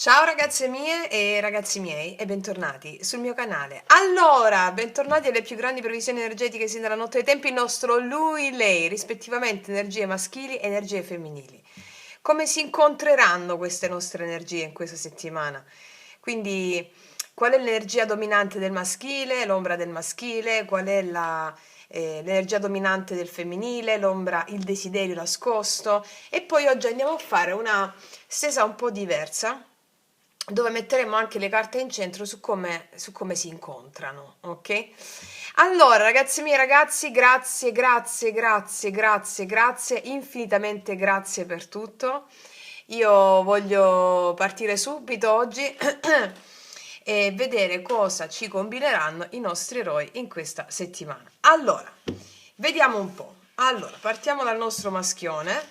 Ciao ragazze mie e ragazzi miei e bentornati sul mio canale. Allora, bentornati alle più grandi previsioni energetiche sin dalla notte dei tempi, il nostro lui, lei, rispettivamente energie maschili e energie femminili. Come si incontreranno queste nostre energie in questa settimana? Quindi, qual è l'energia dominante del maschile, l'ombra del maschile, qual è l'energia dominante del femminile, l'ombra, il desiderio nascosto. E poi oggi andiamo a fare una stesa un po' diversa dove metteremo anche le carte in centro su come si incontrano, ok? Allora, ragazzi miei ragazzi, grazie, grazie, grazie, grazie, grazie, infinitamente grazie per tutto. Io voglio partire subito oggi e vedere cosa ci combineranno i nostri eroi in questa settimana. Allora, vediamo un po'. Allora, partiamo dal nostro maschione.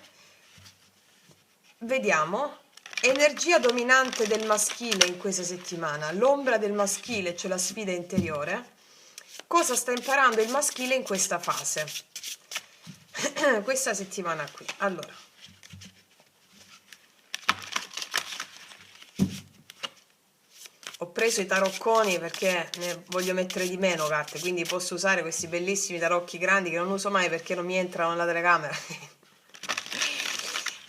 Vediamo energia dominante del maschile in questa settimana, l'ombra del maschile, cioè la sfida interiore. Cosa sta imparando il maschile in questa fase? Questa settimana qui. Allora, ho preso i tarocconi perché ne voglio mettere di meno carte, quindi posso usare questi bellissimi tarocchi grandi che non uso mai perché non mi entrano nella telecamera.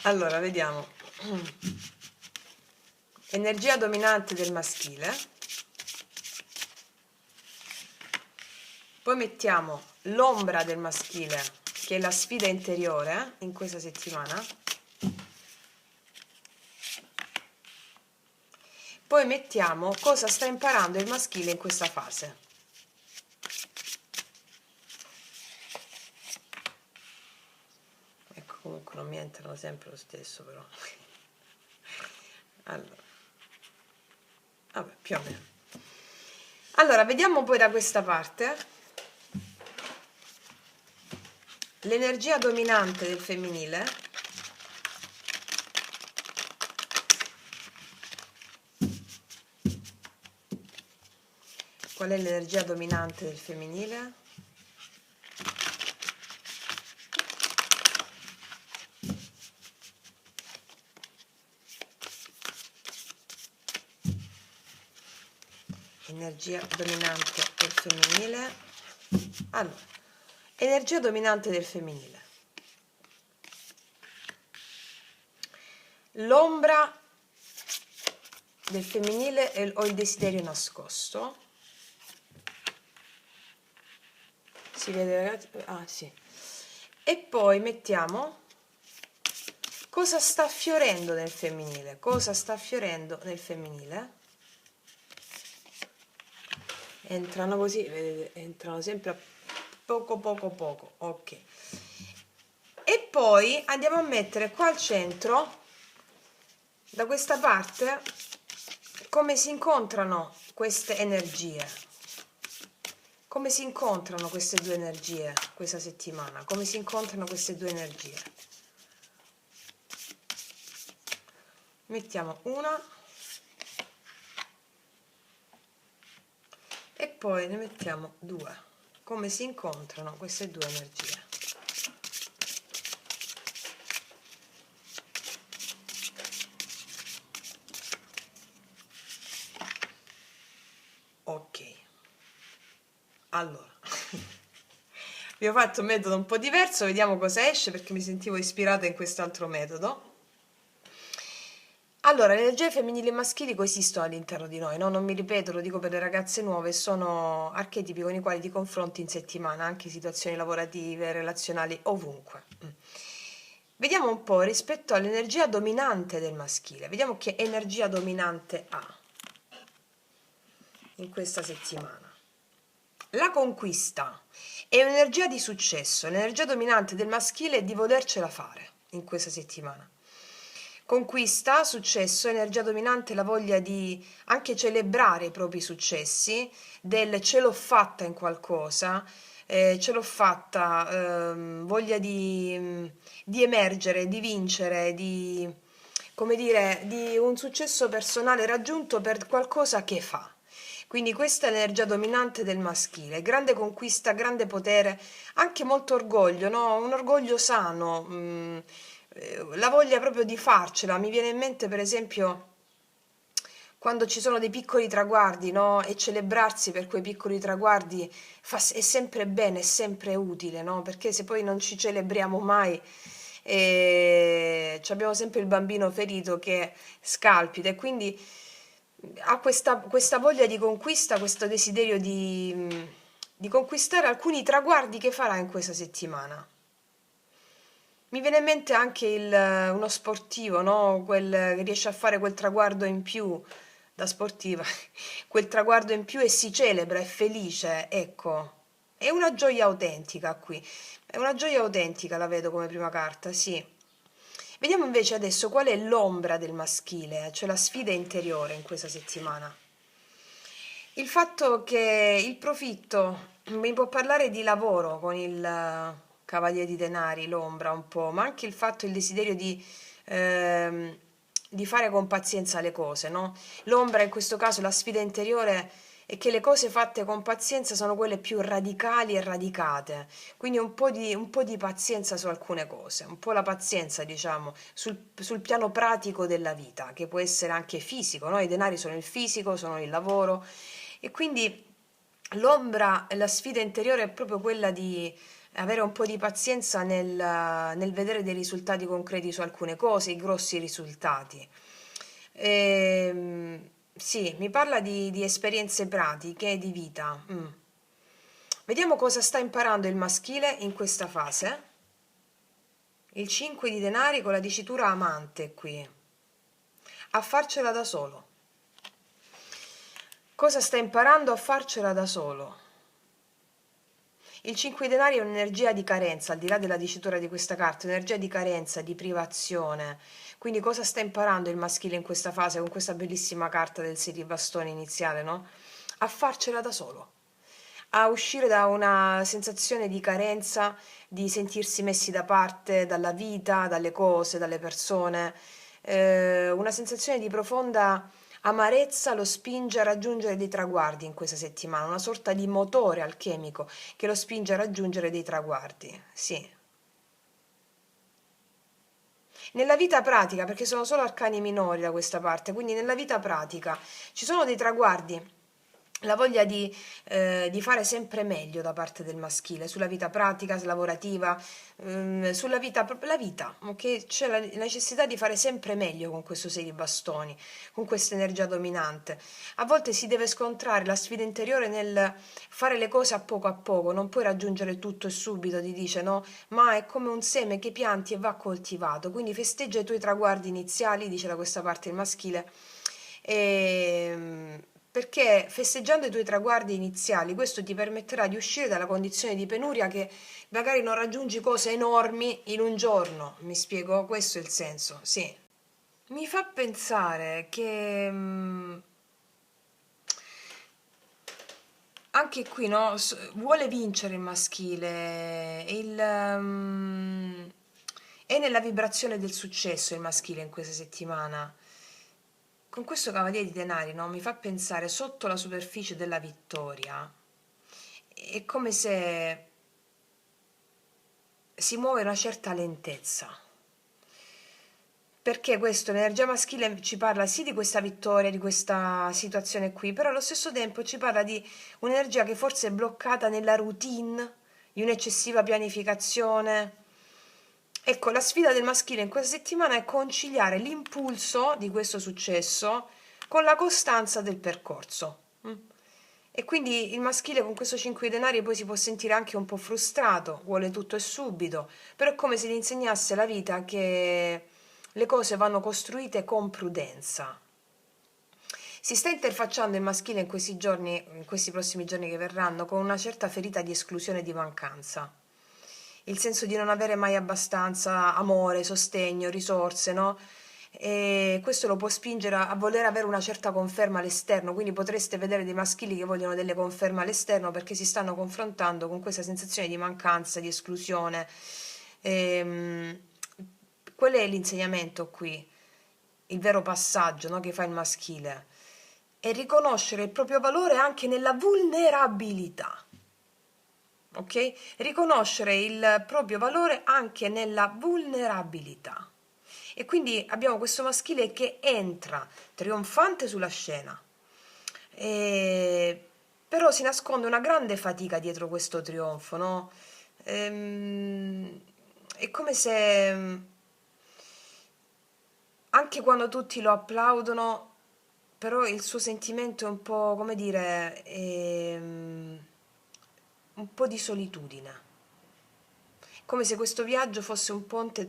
Allora, vediamo. Energia dominante del maschile. Poi mettiamo l'ombra del maschile, che è la sfida interiore in questa settimana. Poi mettiamo cosa sta imparando il maschile in questa fase. Ecco, comunque non mi entrano sempre lo stesso però. Allora, vabbè, più o meno. Allora, vediamo poi da questa parte l'energia dominante del femminile. Qual è l'energia dominante del femminile? Energia dominante del femminile. Allora, energia dominante del femminile. L'ombra del femminile o il desiderio nascosto. Si vede ragazzi? Ah sì. E poi mettiamo cosa sta fiorendo nel femminile. Cosa sta fiorendo nel femminile? Entrano così, vedete, entrano sempre a poco poco poco, ok. E poi andiamo a mettere qua al centro, da questa parte, come si incontrano queste energie. Come si incontrano queste due energie questa settimana? Come si incontrano queste due energie? Mettiamo una e poi ne mettiamo due. Come si incontrano queste due energie? Ok. Allora, vi ho fatto un metodo un po' diverso, vediamo cosa esce perché mi sentivo ispirata in quest'altro metodo. Allora, le energie femminili e maschili coesistono all'interno di noi, no? Non mi ripeto, lo dico per le ragazze nuove, sono archetipi con i quali ti confronti in settimana, anche in situazioni lavorative, relazionali, ovunque. Vediamo un po' rispetto all'energia dominante del maschile, vediamo che energia dominante ha in questa settimana. La conquista è un'energia di successo, l'energia dominante del maschile è di volercela fare in questa settimana. Conquista, successo, energia dominante, la voglia di anche celebrare i propri successi, del ce l'ho fatta in qualcosa, ce l'ho fatta, voglia di emergere, di vincere, come dire, di un successo personale raggiunto per qualcosa che fa. Quindi questa è l'energia dominante del maschile, grande conquista, grande potere, anche molto orgoglio, no? Un orgoglio sano, la voglia proprio di farcela. Mi viene in mente per esempio quando ci sono dei piccoli traguardi, no? E celebrarsi per quei piccoli traguardi è sempre bene, è sempre utile, no? Perché se poi non ci celebriamo mai, abbiamo sempre il bambino ferito che scalpita e quindi ha questa voglia di conquista, questo desiderio di conquistare alcuni traguardi che farà in questa settimana. Mi viene in mente anche uno sportivo, no? Che riesce a fare quel traguardo in più da sportiva, quel traguardo in più e si celebra, è felice, ecco. È una gioia autentica qui. È una gioia autentica, la vedo come prima carta, sì. Vediamo invece adesso qual è l'ombra del maschile, cioè la sfida interiore in questa settimana. Il fatto che il profitto mi può parlare di lavoro con il Cavaliere di Denari, l'ombra un po', ma anche il fatto, il desiderio ehm, di fare con pazienza le cose, no? L'ombra in questo caso, la sfida interiore è che le cose fatte con pazienza sono quelle più radicali e radicate, quindi un po' di pazienza su alcune cose, un po' la pazienza, diciamo, sul piano pratico della vita, che può essere anche fisico, no? I denari sono il fisico, sono il lavoro, e quindi l'ombra, la sfida interiore è proprio quella di avere un po' di pazienza nel vedere dei risultati concreti su alcune cose, i grossi risultati. Sì, mi parla di esperienze pratiche e di vita. Vediamo cosa sta imparando il maschile in questa fase. Il 5 di denari con la dicitura amante qui. A farcela da solo. Cosa sta imparando a farcela da solo? Il 5 di denari è un'energia di carenza, al di là della dicitura di questa carta, un'energia di carenza, di privazione. Quindi cosa sta imparando il maschile in questa fase, con questa bellissima carta del 6 di bastoni iniziale, no? A farcela da solo, a uscire da una sensazione di carenza, di sentirsi messi da parte dalla vita, dalle cose, dalle persone, una sensazione di profonda amarezza lo spinge a raggiungere dei traguardi in questa settimana, una sorta di motore alchemico che lo spinge a raggiungere dei traguardi, sì. Nella vita pratica, perché sono solo arcani minori da questa parte, quindi nella vita pratica ci sono dei traguardi, la voglia di fare sempre meglio da parte del maschile, sulla vita pratica, lavorativa, sulla vita, proprio la vita, ok? C'è la necessità di fare sempre meglio con questo 6 di bastoni, con questa energia dominante. A volte si deve scontrare la sfida interiore nel fare le cose a poco, non puoi raggiungere tutto e subito, ti dice, no? Ma è come un seme che pianti e va coltivato, quindi festeggia i tuoi traguardi iniziali, dice da questa parte il maschile, perché festeggiando i tuoi traguardi iniziali questo ti permetterà di uscire dalla condizione di penuria che magari non raggiungi cose enormi in un giorno, mi spiego? Questo è il senso, sì. Mi fa pensare che anche qui, no, vuole vincere il maschile, è nella vibrazione del successo il maschile in questa settimana. Con questo cavaliere di denari, no, mi fa pensare sotto la superficie della vittoria. È come se si muove una certa lentezza. Perché questo, l'energia maschile ci parla sì di questa vittoria, di questa situazione qui, però allo stesso tempo ci parla di un'energia che forse è bloccata nella routine, di un'eccessiva pianificazione. Ecco, la sfida del maschile in questa settimana è conciliare l'impulso di questo successo con la costanza del percorso. E quindi il maschile con questo 5 di denari poi si può sentire anche un po' frustrato, vuole tutto e subito, però è come se gli insegnasse la vita che le cose vanno costruite con prudenza. Si sta interfacciando il maschile in questi giorni, in questi prossimi giorni che verranno, con una certa ferita di esclusione e di mancanza. Il senso di non avere mai abbastanza amore, sostegno, risorse, no? E questo lo può spingere a voler avere una certa conferma all'esterno, quindi potreste vedere dei maschili che vogliono delle conferme all'esterno perché si stanno confrontando con questa sensazione di mancanza, di esclusione. Ehm, Qual è l'insegnamento qui? Il vero passaggio, no, che fa il maschile? È riconoscere il proprio valore anche nella vulnerabilità. Ok? Riconoscere il proprio valore anche nella vulnerabilità. E quindi abbiamo questo maschile che entra trionfante sulla scena. E però si nasconde una grande fatica dietro questo trionfo, no? È come se anche quando tutti lo applaudono, però il suo sentimento è un po', come dire, un po' di solitudine. Come se questo viaggio fosse un ponte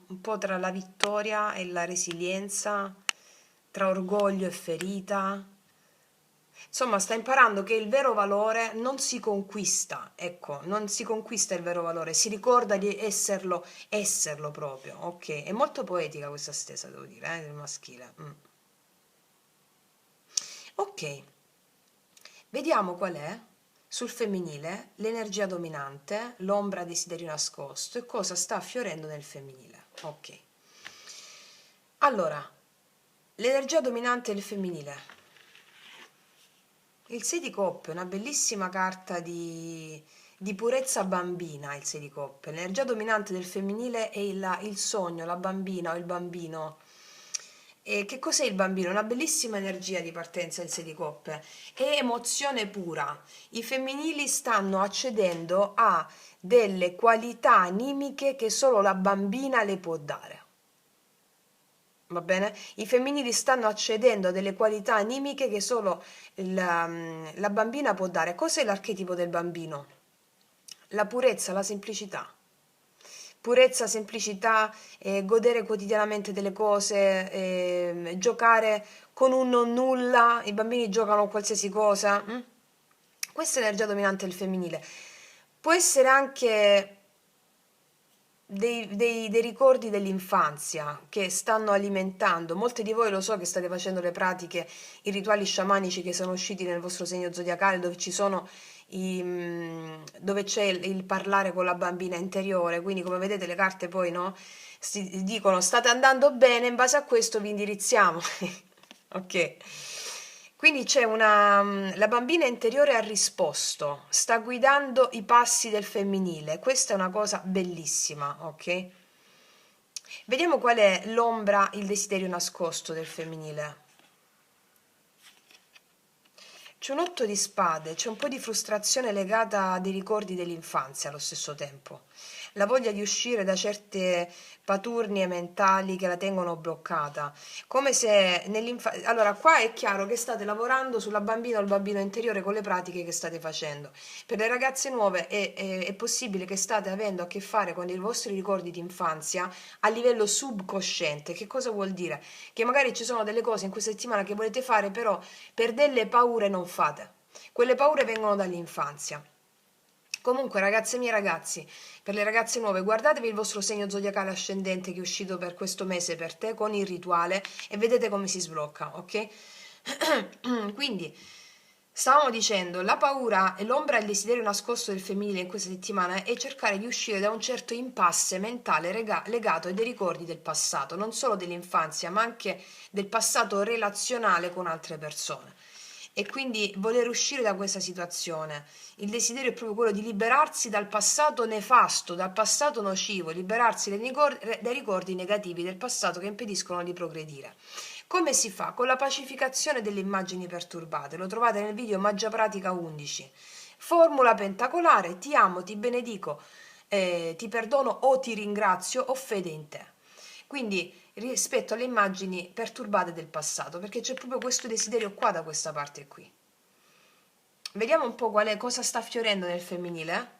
un po' tra la vittoria e la resilienza, tra orgoglio e ferita. Insomma, sta imparando che il vero valore non si conquista, ecco, non si conquista il vero valore, si ricorda di esserlo, esserlo proprio, ok? È molto poetica questa stesa, devo dire, del maschile. Ok, vediamo qual è sul femminile l'energia dominante, l'ombra desiderio nascosto e cosa sta fiorendo nel femminile. Ok, allora, l'energia dominante del femminile. Il 6 di coppe è una bellissima carta di purezza bambina, il 6 di coppe. L'energia dominante del femminile è il sogno, la bambina o il bambino. E che cos'è il bambino? Una bellissima energia di partenza, il 6 di coppe. È emozione pura. I femminili stanno accedendo a delle qualità animiche che solo la bambina le può dare. Va bene? I femminili stanno accedendo a delle qualità animiche che solo la bambina può dare. Cos'è l'archetipo del bambino? La purezza, la semplicità. Purezza, semplicità, godere quotidianamente delle cose, giocare con un non nulla. I bambini giocano a qualsiasi cosa. Questa è l'energia dominante del femminile. Può essere anche dei ricordi dell'infanzia che stanno alimentando. Molti di voi lo so che state facendo le pratiche, i rituali sciamanici che sono usciti nel vostro segno zodiacale, dove ci sono dove c'è il parlare con la bambina interiore. Quindi, come vedete, le carte poi no, si dicono state andando bene, in base a questo vi indirizziamo. Ok. Quindi c'è la bambina interiore ha risposto, sta guidando i passi del femminile. Questa è una cosa bellissima, ok? Vediamo qual è l'ombra, il desiderio nascosto del femminile. C'è un 8 di spade, c'è un po' di frustrazione legata a dei ricordi dell'infanzia allo stesso tempo. La voglia di uscire da certe paturnie mentali che la tengono bloccata. Come se nell'infanzia. Allora, qua è chiaro che state lavorando sulla bambina o il bambino interiore con le pratiche che state facendo. Per le ragazze nuove è possibile che state avendo a che fare con i vostri ricordi di infanzia a livello subconsciente. Che cosa vuol dire? Che magari ci sono delle cose in questa settimana che volete fare, però per delle paure non fate. Quelle paure vengono dall'infanzia. Comunque, ragazze mie ragazzi, per le ragazze nuove, guardatevi il vostro segno zodiacale ascendente che è uscito per questo mese per te con il rituale e vedete come si sblocca, ok? Quindi, stavamo dicendo, la paura e l'ombra e il desiderio nascosto del femminile in questa settimana è cercare di uscire da un certo impasse mentale legato ai dei ricordi del passato, non solo dell'infanzia, ma anche del passato relazionale con altre persone. E quindi voler uscire da questa situazione. Il desiderio è proprio quello di liberarsi dal passato nefasto, dal passato nocivo, liberarsi dai ricordi negativi del passato che impediscono di progredire. Come si fa? Con la pacificazione delle immagini perturbate. Lo trovate nel video Magia Pratica 11. Formula pentacolare: ti amo, ti benedico, ti perdono o ti ringrazio, ho fede in te. Quindi rispetto alle immagini perturbate del passato, perché c'è proprio questo desiderio qua da questa parte qui. Vediamo un po' cosa sta fiorendo nel femminile.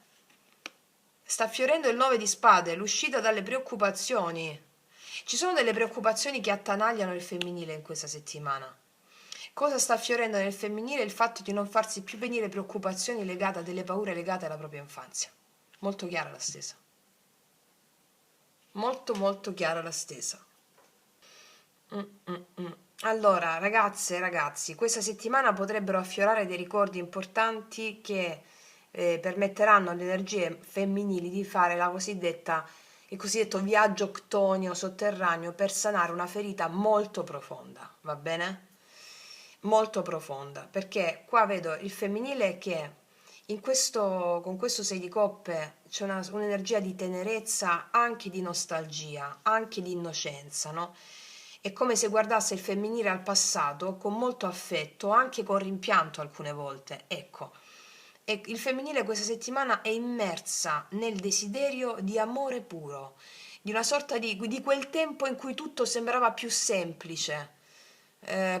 Sta fiorendo il 9 di spade, l'uscita dalle preoccupazioni. Ci sono delle preoccupazioni che attanagliano il femminile in questa settimana. Cosa sta fiorendo nel femminile? Il fatto di non farsi più venire preoccupazioni legate a delle paure legate alla propria infanzia. Molto chiara la stesa. Molto molto chiara la stesa. Allora, ragazze e ragazzi, questa settimana potrebbero affiorare dei ricordi importanti che permetteranno alle energie femminili di fare il cosiddetto viaggio ctonio sotterraneo per sanare una ferita molto profonda, va bene? Molto profonda, perché qua vedo il femminile che con questo 6 di coppe c'è un'energia di tenerezza, anche di nostalgia, anche di innocenza, no? È come se guardasse il femminile al passato con molto affetto, anche con rimpianto alcune volte, ecco. E il femminile questa settimana è immersa nel desiderio di amore puro, di una sorta di quel tempo in cui tutto sembrava più semplice,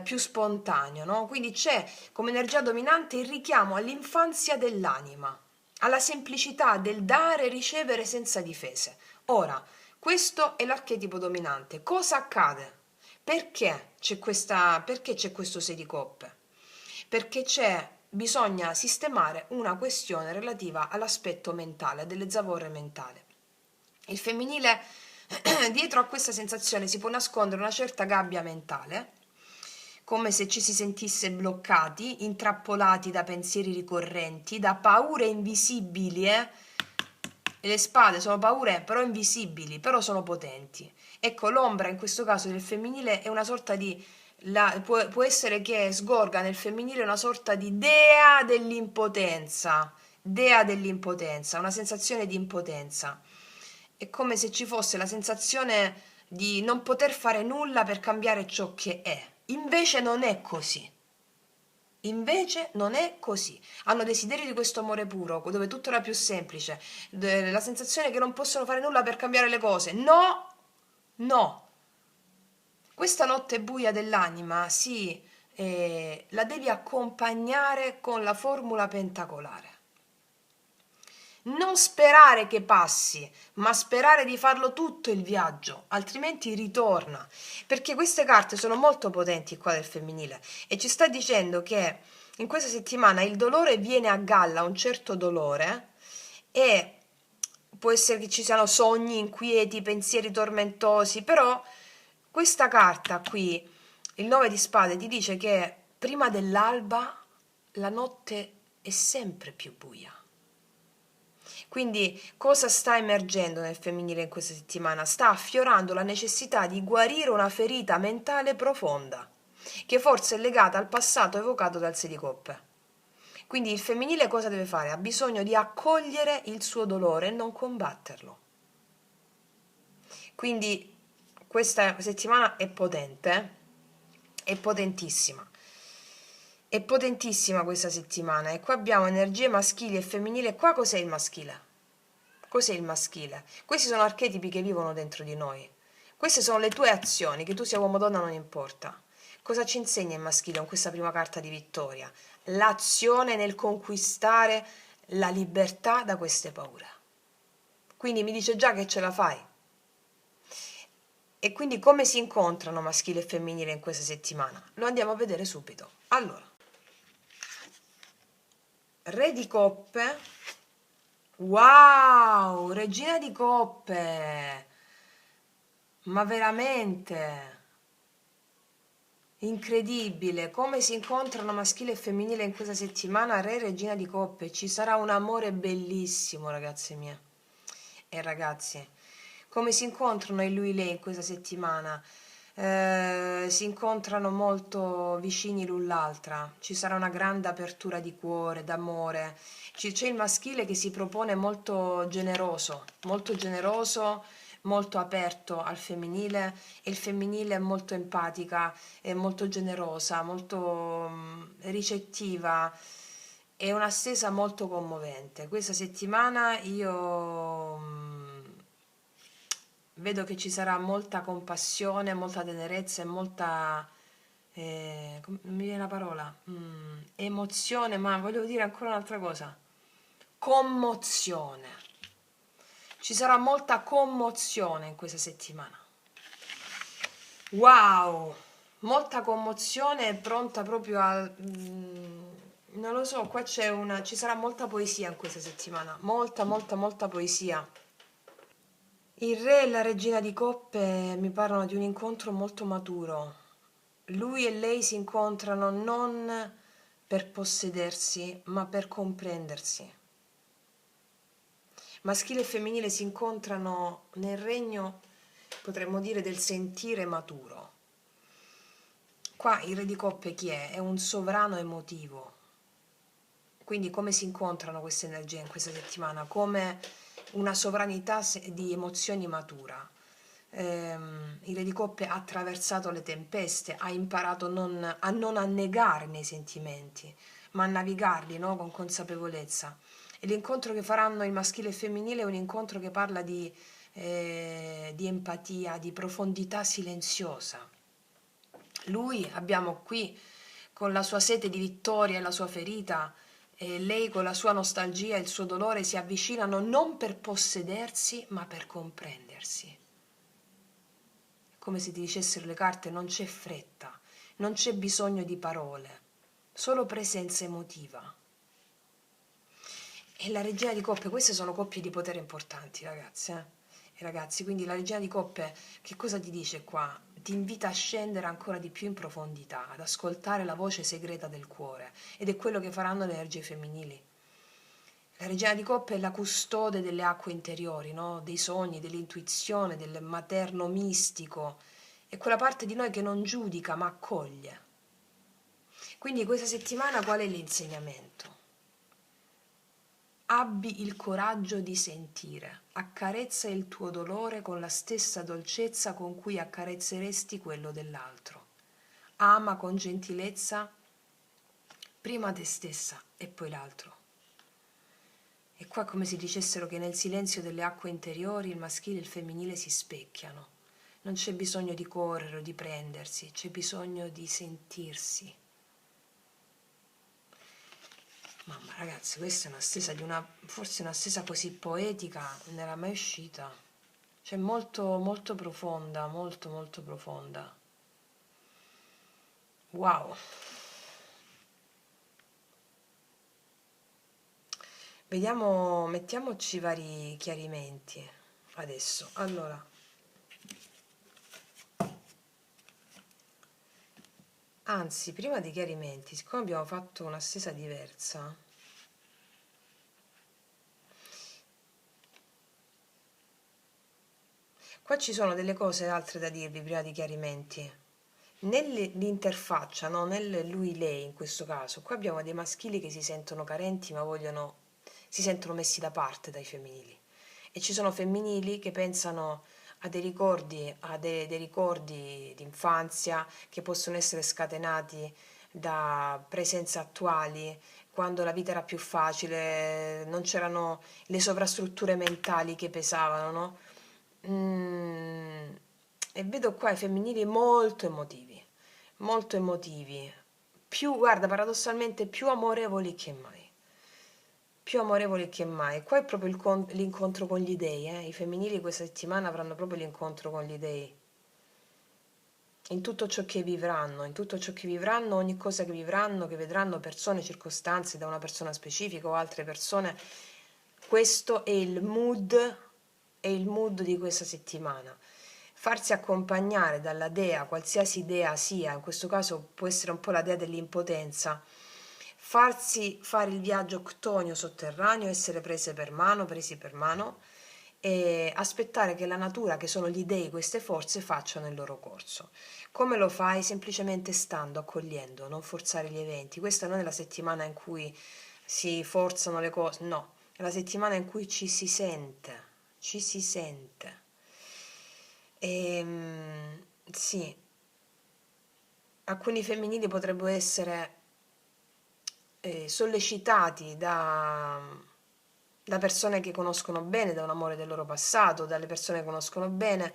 più spontaneo, no? Quindi c'è come energia dominante il richiamo all'infanzia dell'anima, alla semplicità del dare e ricevere senza difese. Ora, questo è l'archetipo dominante. Cosa accade? Perché c'è questo 6 di coppe? Perché bisogna sistemare una questione relativa all'aspetto mentale, delle zavorre mentali. Il femminile, dietro a questa sensazione si può nascondere una certa gabbia mentale, come se ci si sentisse bloccati, intrappolati da pensieri ricorrenti, da paure invisibili, E le spade sono paure però invisibili, però sono potenti. Ecco, l'ombra in questo caso del femminile è una sorta di può essere che sgorga nel femminile una sorta di dea dell'impotenza, una sensazione di impotenza. È come se ci fosse la sensazione di non poter fare nulla per cambiare ciò che è. Invece non è così. Invece non è così. Hanno desiderio di questo amore puro, dove tutto era più semplice, la sensazione che non possono fare nulla per cambiare le cose. No, no. Questa notte buia dell'anima, sì, la devi accompagnare con la formula pentacolare. Non sperare che passi, ma sperare di farlo tutto il viaggio, altrimenti ritorna. Perché queste carte sono molto potenti qua del femminile e ci sta dicendo che in questa settimana il dolore viene a galla, un certo dolore, e può essere che ci siano sogni inquieti, pensieri tormentosi, però questa carta qui, il 9 di spade, ti dice che prima dell'alba la notte è sempre più buia. Quindi cosa sta emergendo nel femminile in questa settimana? Sta affiorando la necessità di guarire una ferita mentale profonda, che forse è legata al passato evocato dal 6 di coppe. Quindi il femminile cosa deve fare? Ha bisogno di accogliere il suo dolore e non combatterlo. Quindi questa settimana è potente, è potentissima. È potentissima questa settimana e qua abbiamo energie maschili e femminili. E qua cos'è il maschile? Cos'è il maschile? Questi sono archetipi che vivono dentro di noi. Queste sono le tue azioni, che tu sia uomo o donna non importa. Cosa ci insegna il maschile con questa prima carta di vittoria? L'azione nel conquistare la libertà da queste paure. Quindi mi dice già che ce la fai. E quindi come si incontrano maschile e femminile in questa settimana? Lo andiamo a vedere subito. Allora, Re di coppe. Wow, regina di coppe. Ma veramente incredibile come si incontrano maschile e femminile in questa settimana. Re e regina di coppe, ci sarà un amore bellissimo, ragazze mie e ragazzi. Come si incontrano il lui e lei in questa settimana? Si incontrano molto vicini l'un l'altra, ci sarà una grande apertura di cuore, d'amore. C'è il maschile che si propone molto generoso, molto aperto al femminile, e il femminile è molto empatica, è molto generosa, molto ricettiva. È una stesa molto commovente. Questa settimana io vedo che ci sarà molta compassione, molta tenerezza e molta, non mi viene la parola, emozione, ma volevo dire ancora un'altra cosa, commozione. Ci sarà molta commozione in questa settimana. Wow, molta commozione pronta proprio a... non lo so, qua ci sarà molta poesia in questa settimana, molta, molta, molta poesia. Il re e la regina di coppe mi parlano di un incontro molto maturo. Lui e lei si incontrano non per possedersi, ma per comprendersi. Maschile e femminile si incontrano nel regno, potremmo dire, del sentire maturo. Qua il re di coppe chi è? È un sovrano emotivo. Quindi come si incontrano queste energie in questa settimana? Come una sovranità di emozioni matura. Il Re di Coppe ha attraversato le tempeste, ha imparato a non annegare nei sentimenti, ma a navigarli, no? Con consapevolezza. E l'incontro che faranno il maschile e il femminile è un incontro che parla di empatia, di profondità silenziosa. Lui abbiamo qui con la sua sete di vittoria e la sua ferita, e lei con la sua nostalgia e il suo dolore si avvicinano non per possedersi, ma per comprendersi. Come se ti dicessero le carte, non c'è fretta, non c'è bisogno di parole, solo presenza emotiva. E la regina di coppe, queste sono coppie di potere importanti, ragazzi, e ragazzi, quindi la regina di coppe che cosa ti dice qua? Ti invita a scendere ancora di più in profondità, ad ascoltare la voce segreta del cuore, ed è quello che faranno le energie femminili. La regina di coppe è la custode delle acque interiori, no? Dei sogni, dell'intuizione, del materno mistico, è quella parte di noi che non giudica ma accoglie. Quindi questa settimana qual è l'insegnamento? Abbi il coraggio di sentire, accarezza il tuo dolore con la stessa dolcezza con cui accarezzeresti quello dell'altro. Ama con gentilezza prima te stessa e poi l'altro. E qua è come se dicessero che nel silenzio delle acque interiori il maschile e il femminile si specchiano. Non c'è bisogno di correre o di prendersi, c'è bisogno di sentirsi. Mamma ragazzi, questa è una stesa di forse una stesa così poetica, non era mai uscita. Cioè molto, molto profonda, molto, molto profonda. Wow. Vediamo, mettiamoci vari chiarimenti adesso. Allora, anzi, prima dei chiarimenti, siccome abbiamo fatto una stesa diversa, qua ci sono delle cose altre da dirvi prima dei chiarimenti. Nell'interfaccia, no? Nel lui-lei in questo caso, qua abbiamo dei maschili che si sentono carenti ma si sentono messi da parte dai femminili. E ci sono femminili che pensano a dei ricordi, dei ricordi di infanzia che possono essere scatenati da presenze attuali, quando la vita era più facile, non c'erano le sovrastrutture mentali che pesavano, no? E vedo qua i femminili molto emotivi, più, guarda, paradossalmente più amorevoli che mai. Più amorevoli che mai. Qua è proprio l'incontro con gli dei, eh? I femminili questa settimana avranno proprio l'incontro con gli dei. In tutto ciò che vivranno, in tutto ciò che vivranno, ogni cosa che vivranno, che vedranno persone, circostanze da una persona specifica o altre persone, questo è il mood di questa settimana. Farsi accompagnare dalla dea, qualsiasi dea sia, in questo caso può essere un po' la dea dell'impotenza, farsi fare il viaggio ctonio sotterraneo, essere presi per mano e aspettare che la natura, che sono gli dei, queste forze, facciano il loro corso. Come lo fai? Semplicemente stando, accogliendo, non forzare gli eventi. Questa non è la settimana in cui si forzano le cose, no, è la settimana in cui ci si sente, ci si sente. Sì, alcuni femminili potrebbero essere sollecitati da persone che conoscono bene, da un amore del loro passato, dalle persone che conoscono bene,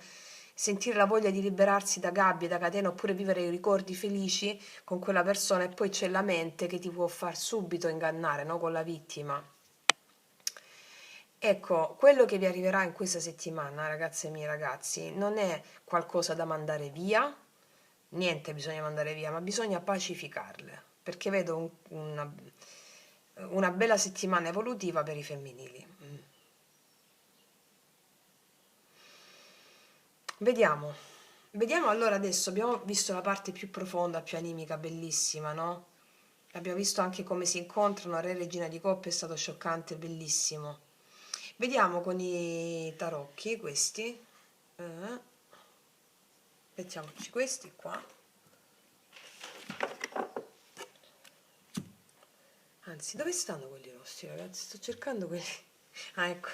sentire la voglia di liberarsi da gabbie, da catene, oppure vivere i ricordi felici con quella persona, e poi c'è la mente che ti può far subito ingannare, no? Con la vittima. Ecco, quello che vi arriverà in questa settimana, ragazze e miei ragazzi, non è qualcosa da mandare via, niente bisogna mandare via, ma bisogna pacificarle, perché vedo una bella settimana evolutiva per i femminili. Vediamo, vediamo allora adesso, abbiamo visto la parte più profonda, più animica, bellissima, no? Abbiamo visto anche come si incontrano Re e Regina di Coppe, è stato scioccante, bellissimo. Vediamo con i tarocchi questi. Mettiamoci questi qua. Anzi, dove stanno quelli rossi, ragazzi? Sto cercando quelli. Ah, ecco.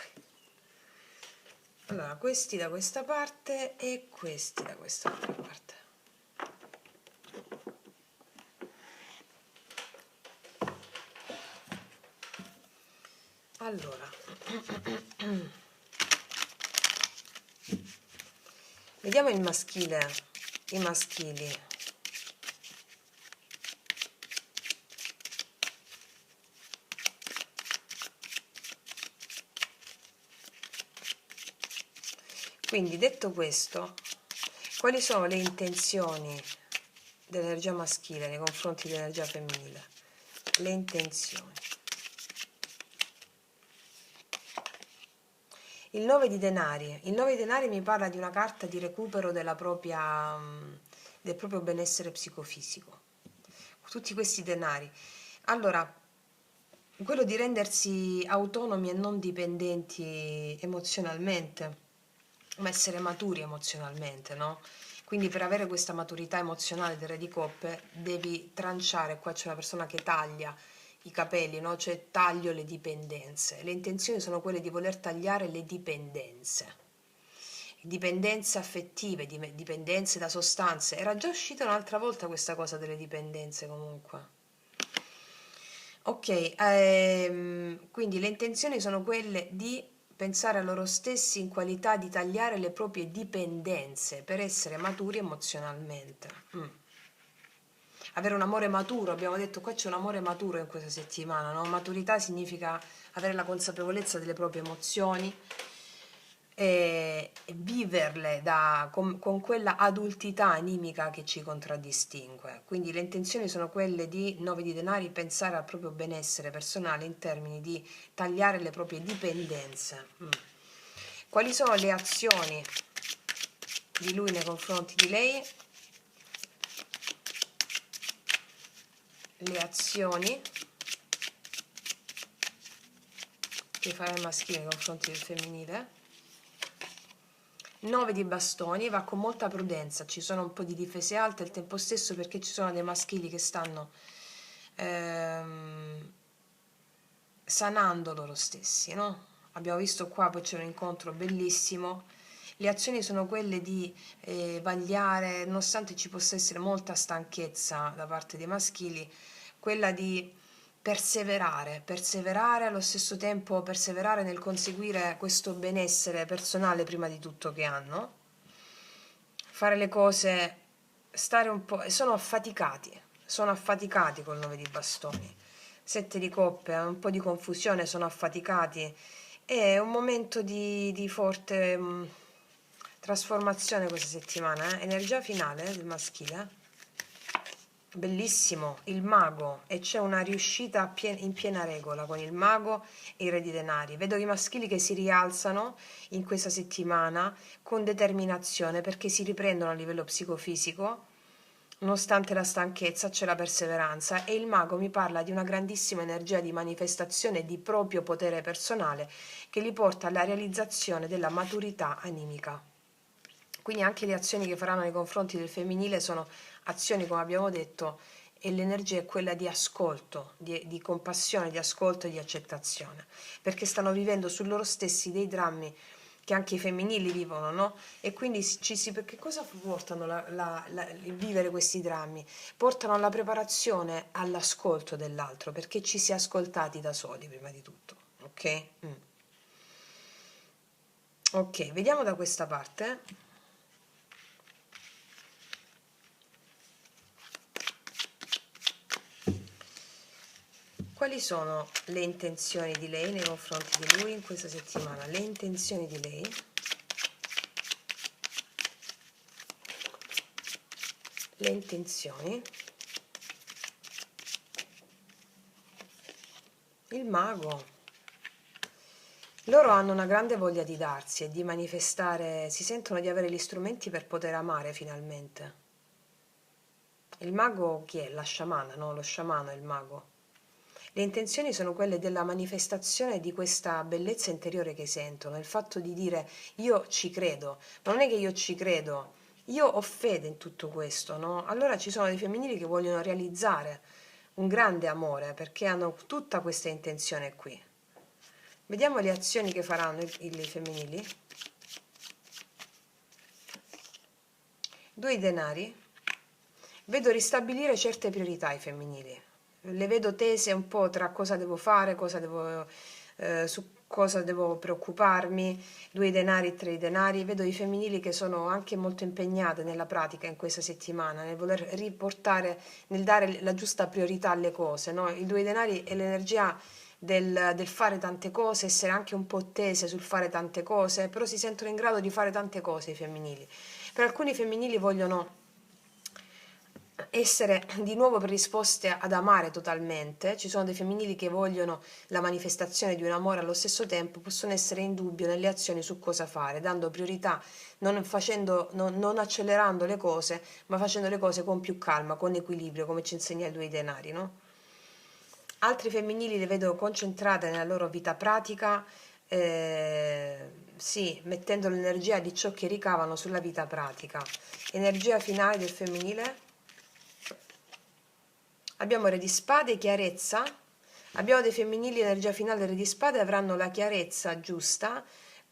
Allora, questi da questa parte e questi da quest'altra parte. Allora, vediamo il maschile, i maschili. Quindi, detto questo, quali sono le intenzioni dell'energia maschile nei confronti dell'energia femminile? Le intenzioni. Il 9 di denari. Il 9 di denari mi parla di una carta di recupero del proprio benessere psicofisico. Tutti questi denari. Allora, quello di rendersi autonomi e non dipendenti emozionalmente, ma essere maturi emozionalmente, no? Quindi per avere questa maturità emozionale del Re di Coppe devi tranciare, qua c'è una persona che taglia i capelli, no? Cioè taglio le dipendenze. Le intenzioni sono quelle di voler tagliare le dipendenze affettive, dipendenze da sostanze. Era già uscita un'altra volta questa cosa delle dipendenze comunque. Ok, quindi le intenzioni sono quelle di pensare a loro stessi in qualità di tagliare le proprie dipendenze per essere maturi emozionalmente. Avere un amore maturo, abbiamo detto qua c'è un amore maturo in questa settimana, no? Maturità significa avere la consapevolezza delle proprie emozioni e viverle con quella adultità animica che ci contraddistingue. Quindi le intenzioni sono quelle di 9 di denari, pensare al proprio benessere personale in termini di tagliare le proprie dipendenze. Quali sono le azioni di lui nei confronti di lei? Le azioni che farà il maschile nei confronti del femminile. 9 di bastoni, va con molta prudenza, ci sono un po' di difese alte al tempo stesso perché ci sono dei maschili che stanno sanando loro stessi, no? Abbiamo visto qua, poi c'è un incontro bellissimo. Le azioni sono quelle di vagliare, nonostante ci possa essere molta stanchezza da parte dei maschili, quella di perseverare allo stesso tempo, perseverare nel conseguire questo benessere personale prima di tutto che hanno, fare le cose, stare un po', sono affaticati col 9 di bastoni. 7 di coppe, un po' di confusione, sono affaticati, è un momento di forte trasformazione questa settimana, energia finale del maschile. Bellissimo, il mago, e c'è una riuscita in piena regola con il mago e il re di denari. Vedo i maschili che si rialzano in questa settimana con determinazione perché si riprendono a livello psicofisico, nonostante la stanchezza c'è la perseveranza, e il mago mi parla di una grandissima energia di manifestazione di proprio potere personale che li porta alla realizzazione della maturità animica. Quindi anche le azioni che faranno nei confronti del femminile sono azioni, come abbiamo detto, e l'energia è quella di ascolto, di compassione, di ascolto e di accettazione, perché stanno vivendo su loro stessi dei drammi che anche i femminili vivono, no? E quindi che cosa portano il vivere questi drammi? Portano alla preparazione, all'ascolto dell'altro, perché ci si è ascoltati da soli prima di tutto, ok? Ok, vediamo da questa parte. Quali sono le intenzioni di lei nei confronti di lui in questa settimana? Le intenzioni di lei. Le intenzioni. Il mago. Loro hanno una grande voglia di darsi e di manifestare, si sentono di avere gli strumenti per poter amare finalmente. Il mago chi è? La sciamana, no? Lo sciamano è il mago. Le intenzioni sono quelle della manifestazione di questa bellezza interiore che sentono, il fatto di dire io ci credo, ma non è che io ci credo, io ho fede in tutto questo, no? Allora ci sono dei femminili che vogliono realizzare un grande amore, perché hanno tutta questa intenzione qui. Vediamo le azioni che faranno i femminili. 2 di denari. Vedo ristabilire certe priorità ai femminili. Le vedo tese un po' tra cosa devo fare, su cosa devo preoccuparmi. 2 di denari, 3 di denari. Vedo i femminili che sono anche molto impegnate nella pratica in questa settimana, nel voler riportare, nel dare la giusta priorità alle cose, no? Il 2 di denari è l'energia del fare tante cose, essere anche un po' tese sul fare tante cose, però si sentono in grado di fare tante cose i femminili. Per alcuni femminili vogliono essere di nuovo predisposte ad amare totalmente. Ci sono dei femminili che vogliono la manifestazione di un amore, allo stesso tempo possono essere in dubbio nelle azioni su cosa fare, dando priorità, non accelerando le cose, ma facendo le cose con più calma, con equilibrio, come ci insegna il 2 di denari, no? Altri femminili le vedo concentrate nella loro vita pratica, sì, mettendo l'energia di ciò che ricavano sulla vita pratica. Energia finale del femminile. Abbiamo Re di Spade, chiarezza. Abbiamo dei femminili, energia finale del Re di Spade, avranno la chiarezza giusta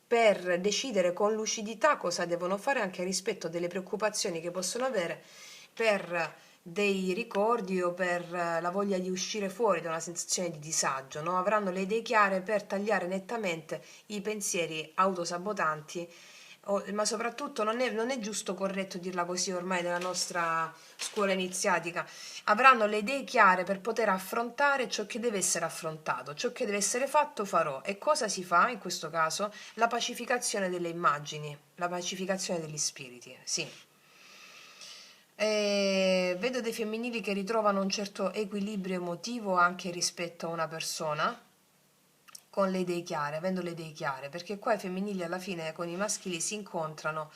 per decidere con lucidità cosa devono fare anche rispetto delle preoccupazioni che possono avere per dei ricordi o per la voglia di uscire fuori da una sensazione di disagio, no? Avranno le idee chiare per tagliare nettamente i pensieri autosabotanti, ma soprattutto non è giusto, corretto dirla così ormai nella nostra scuola iniziatica. Avranno le idee chiare per poter affrontare ciò che deve essere affrontato, ciò che deve essere fatto farò. E cosa si fa in questo caso? La pacificazione delle immagini, la pacificazione degli spiriti, sì. Vedo dei femminili che ritrovano un certo equilibrio emotivo anche rispetto a una persona, con le idee chiare, avendo le idee chiare, perché qua i femminili alla fine con i maschili si incontrano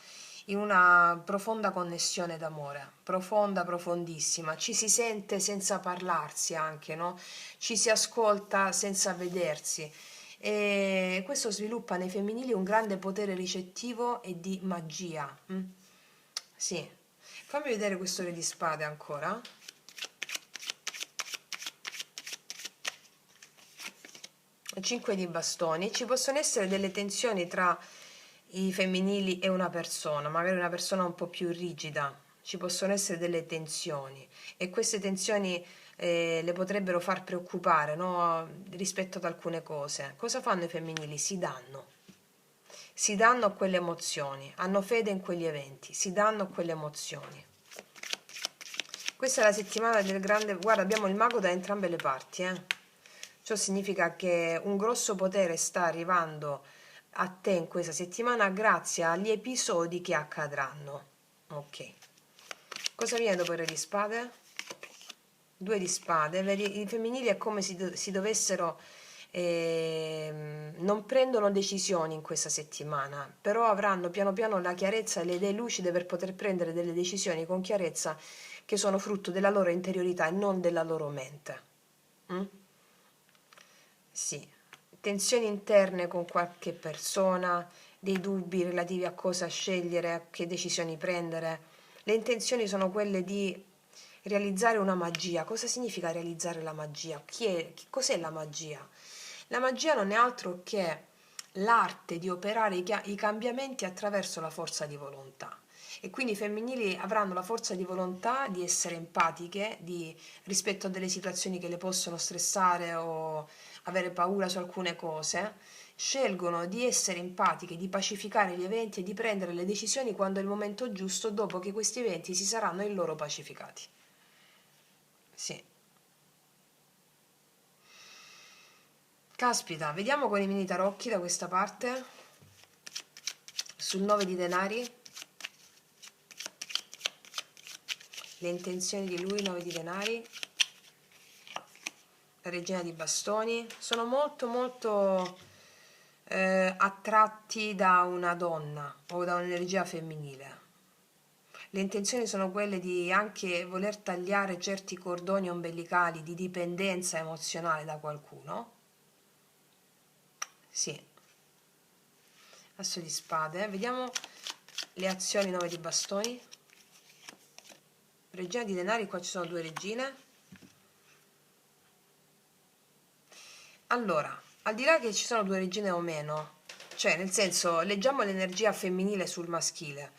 in una profonda connessione d'amore, profonda, profondissima, ci si sente senza parlarsi anche, no? Ci si ascolta senza vedersi, e questo sviluppa nei femminili un grande potere ricettivo e di magia. Sì, fammi vedere questo Re di Spade ancora. 5 di bastoni. Ci possono essere delle tensioni tra i femminili e una persona, magari una persona un po' più rigida. Ci possono essere delle tensioni e queste tensioni le potrebbero far preoccupare, no? Rispetto ad alcune cose. Cosa fanno i femminili? Si danno a quelle emozioni, hanno fede in quegli eventi, si danno a quelle emozioni. Questa è la settimana del grande... Guarda, abbiamo il mago da entrambe le parti, Ciò significa che un grosso potere sta arrivando a te in questa settimana grazie agli episodi che accadranno. Ok. Cosa viene dopo il Re di Spade? 2 di Spade. I femminili è come se si dovessero... non prendono decisioni in questa settimana, però avranno piano piano la chiarezza e le idee lucide per poter prendere delle decisioni con chiarezza che sono frutto della loro interiorità e non della loro mente. Sì, tensioni interne con qualche persona, dei dubbi relativi a cosa scegliere, a che decisioni prendere. Le intenzioni sono quelle di realizzare una magia. Cosa significa realizzare la magia? Cos'è la magia? La magia non è altro che l'arte di operare i cambiamenti attraverso la forza di volontà. E quindi i femminili avranno la forza di volontà di essere empatiche rispetto a delle situazioni che le possono stressare o avere paura su alcune cose, scelgono di essere empatiche, di pacificare gli eventi e di prendere le decisioni quando è il momento giusto, dopo che questi eventi si saranno in loro pacificati. Sì. Caspita, vediamo con i mini tarocchi da questa parte, sul 9 di denari, le intenzioni di lui, 9 di denari, la regina di bastoni. Sono molto molto attratti da una donna o da un'energia femminile. Le intenzioni sono quelle di anche voler tagliare certi cordoni ombelicali di dipendenza emozionale da qualcuno. Sì. Asso di spade. Vediamo le azioni, 9 di bastoni. Regina di denari, qua ci sono 2 regine. Allora, al di là che ci sono due regine o meno, cioè nel senso, leggiamo l'energia femminile sul maschile.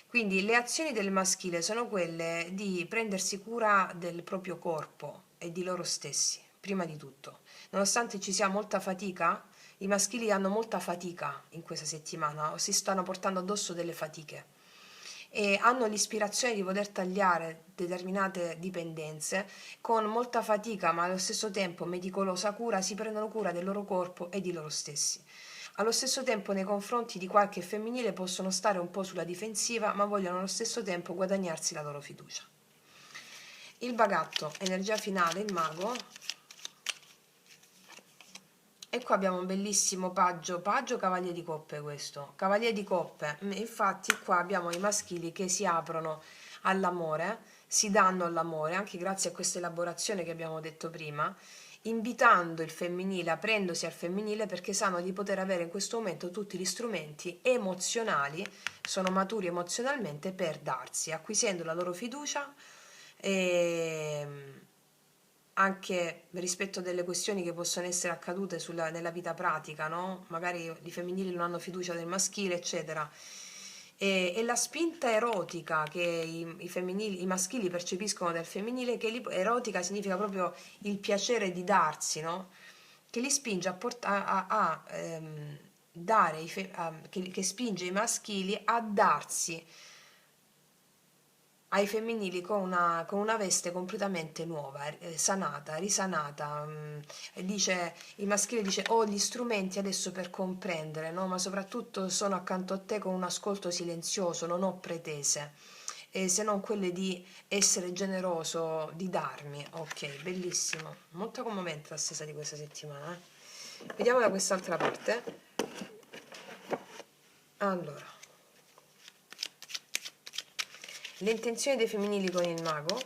Quindi le azioni del maschile sono quelle di prendersi cura del proprio corpo e di loro stessi, prima di tutto. Nonostante ci sia molta fatica, i maschili hanno molta fatica in questa settimana, o si stanno portando addosso delle fatiche e hanno l'ispirazione di poter tagliare determinate dipendenze con molta fatica, ma allo stesso tempo meticolosa cura, si prendono cura del loro corpo e di loro stessi. Allo stesso tempo, nei confronti di qualche femminile possono stare un po' sulla difensiva, ma vogliono allo stesso tempo guadagnarsi la loro fiducia. Il bagatto, energia finale, il mago. E qua abbiamo un bellissimo paggio cavaliere di coppe questo, cavaliere di coppe, infatti qua abbiamo i maschili che si aprono all'amore, si danno all'amore, anche grazie a questa elaborazione che abbiamo detto prima, invitando il femminile, aprendosi al femminile perché sanno di poter avere in questo momento tutti gli strumenti emozionali, sono maturi emozionalmente per darsi, acquisendo la loro fiducia e anche rispetto delle questioni che possono essere accadute nella vita pratica, no? Magari i femminili non hanno fiducia del maschile, eccetera. E la spinta erotica che i maschili percepiscono del femminile, che erotica significa proprio il piacere di darsi, no? Che li spinge dare, che spinge i maschili a darsi ai femminili con una veste completamente nuova, sanata, risanata. Il maschile dice ho gli strumenti adesso per comprendere, no? Ma soprattutto sono accanto a te con un ascolto silenzioso, non ho pretese, se non quelle di essere generoso, di darmi. Ok, bellissimo, molto commovente la stessa di questa settimana. Vediamo da quest'altra parte. Allora, le intenzioni dei femminili con il mago.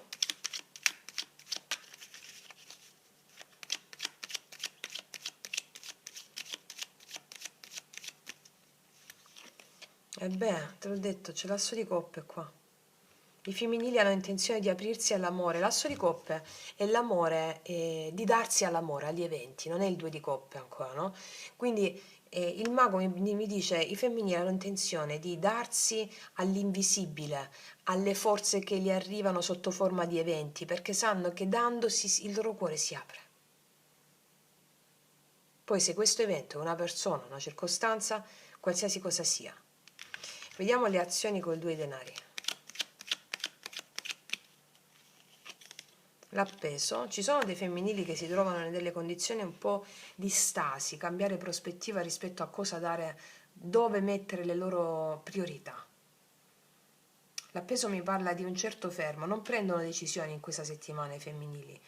E beh, te l'ho detto, c'è l'asso di coppe qua. I femminili hanno intenzione di aprirsi all'amore. L'asso di coppe è l'amore, di darsi all'amore, agli eventi, non è il due di coppe ancora, no? Quindi il mago mi dice i femminili hanno intenzione di darsi all'invisibile, alle forze che gli arrivano sotto forma di eventi, perché sanno che dandosi il loro cuore si apre. Poi se questo evento è una persona, una circostanza, qualsiasi cosa sia. Vediamo le azioni con 2 denari. L'appeso. Ci sono dei femminili che si trovano in delle condizioni un po' di stasi, cambiare prospettiva rispetto a cosa dare, dove mettere le loro priorità. L'appeso mi parla di un certo fermo, non prendono decisioni in questa settimana i femminili,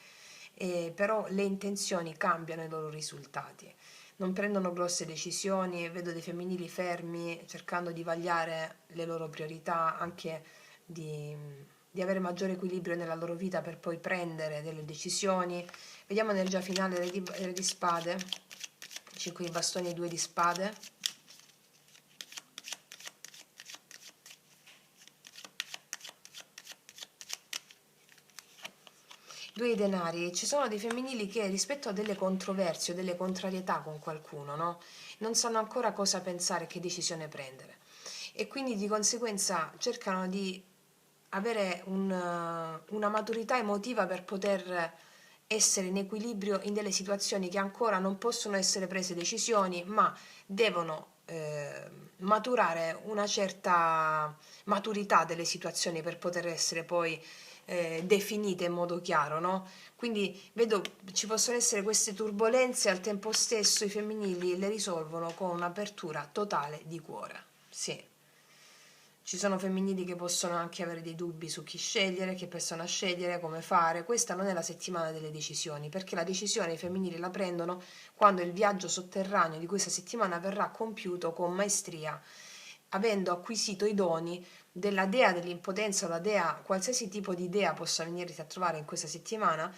però le intenzioni cambiano i loro risultati. Non prendono grosse decisioni, vedo dei femminili fermi cercando di vagliare le loro priorità, anche di avere maggiore equilibrio nella loro vita per poi prendere delle decisioni. Vediamo energia finale, re di spade, 5 di bastoni e 2 di spade. Due i denari, ci sono dei femminili che rispetto a delle controversie o delle contrarietà con qualcuno, no? Non sanno ancora cosa pensare, che decisione prendere e quindi di conseguenza cercano di avere una maturità emotiva per poter essere in equilibrio in delle situazioni che ancora non possono essere prese decisioni, ma devono maturare una certa maturità delle situazioni per poter essere poi definite in modo chiaro, no? Quindi vedo ci possono essere queste turbolenze, al tempo stesso i femminili le risolvono con un'apertura totale di cuore. Sì. Ci sono femminili che possono anche avere dei dubbi su chi scegliere, che persona scegliere, come fare. Questa non è la settimana delle decisioni, perché la decisione i femminili la prendono quando il viaggio sotterraneo di questa settimana verrà compiuto con maestria, avendo acquisito i doni della dea dell'impotenza o la dea, qualsiasi tipo di dea possa venirti a trovare in questa settimana.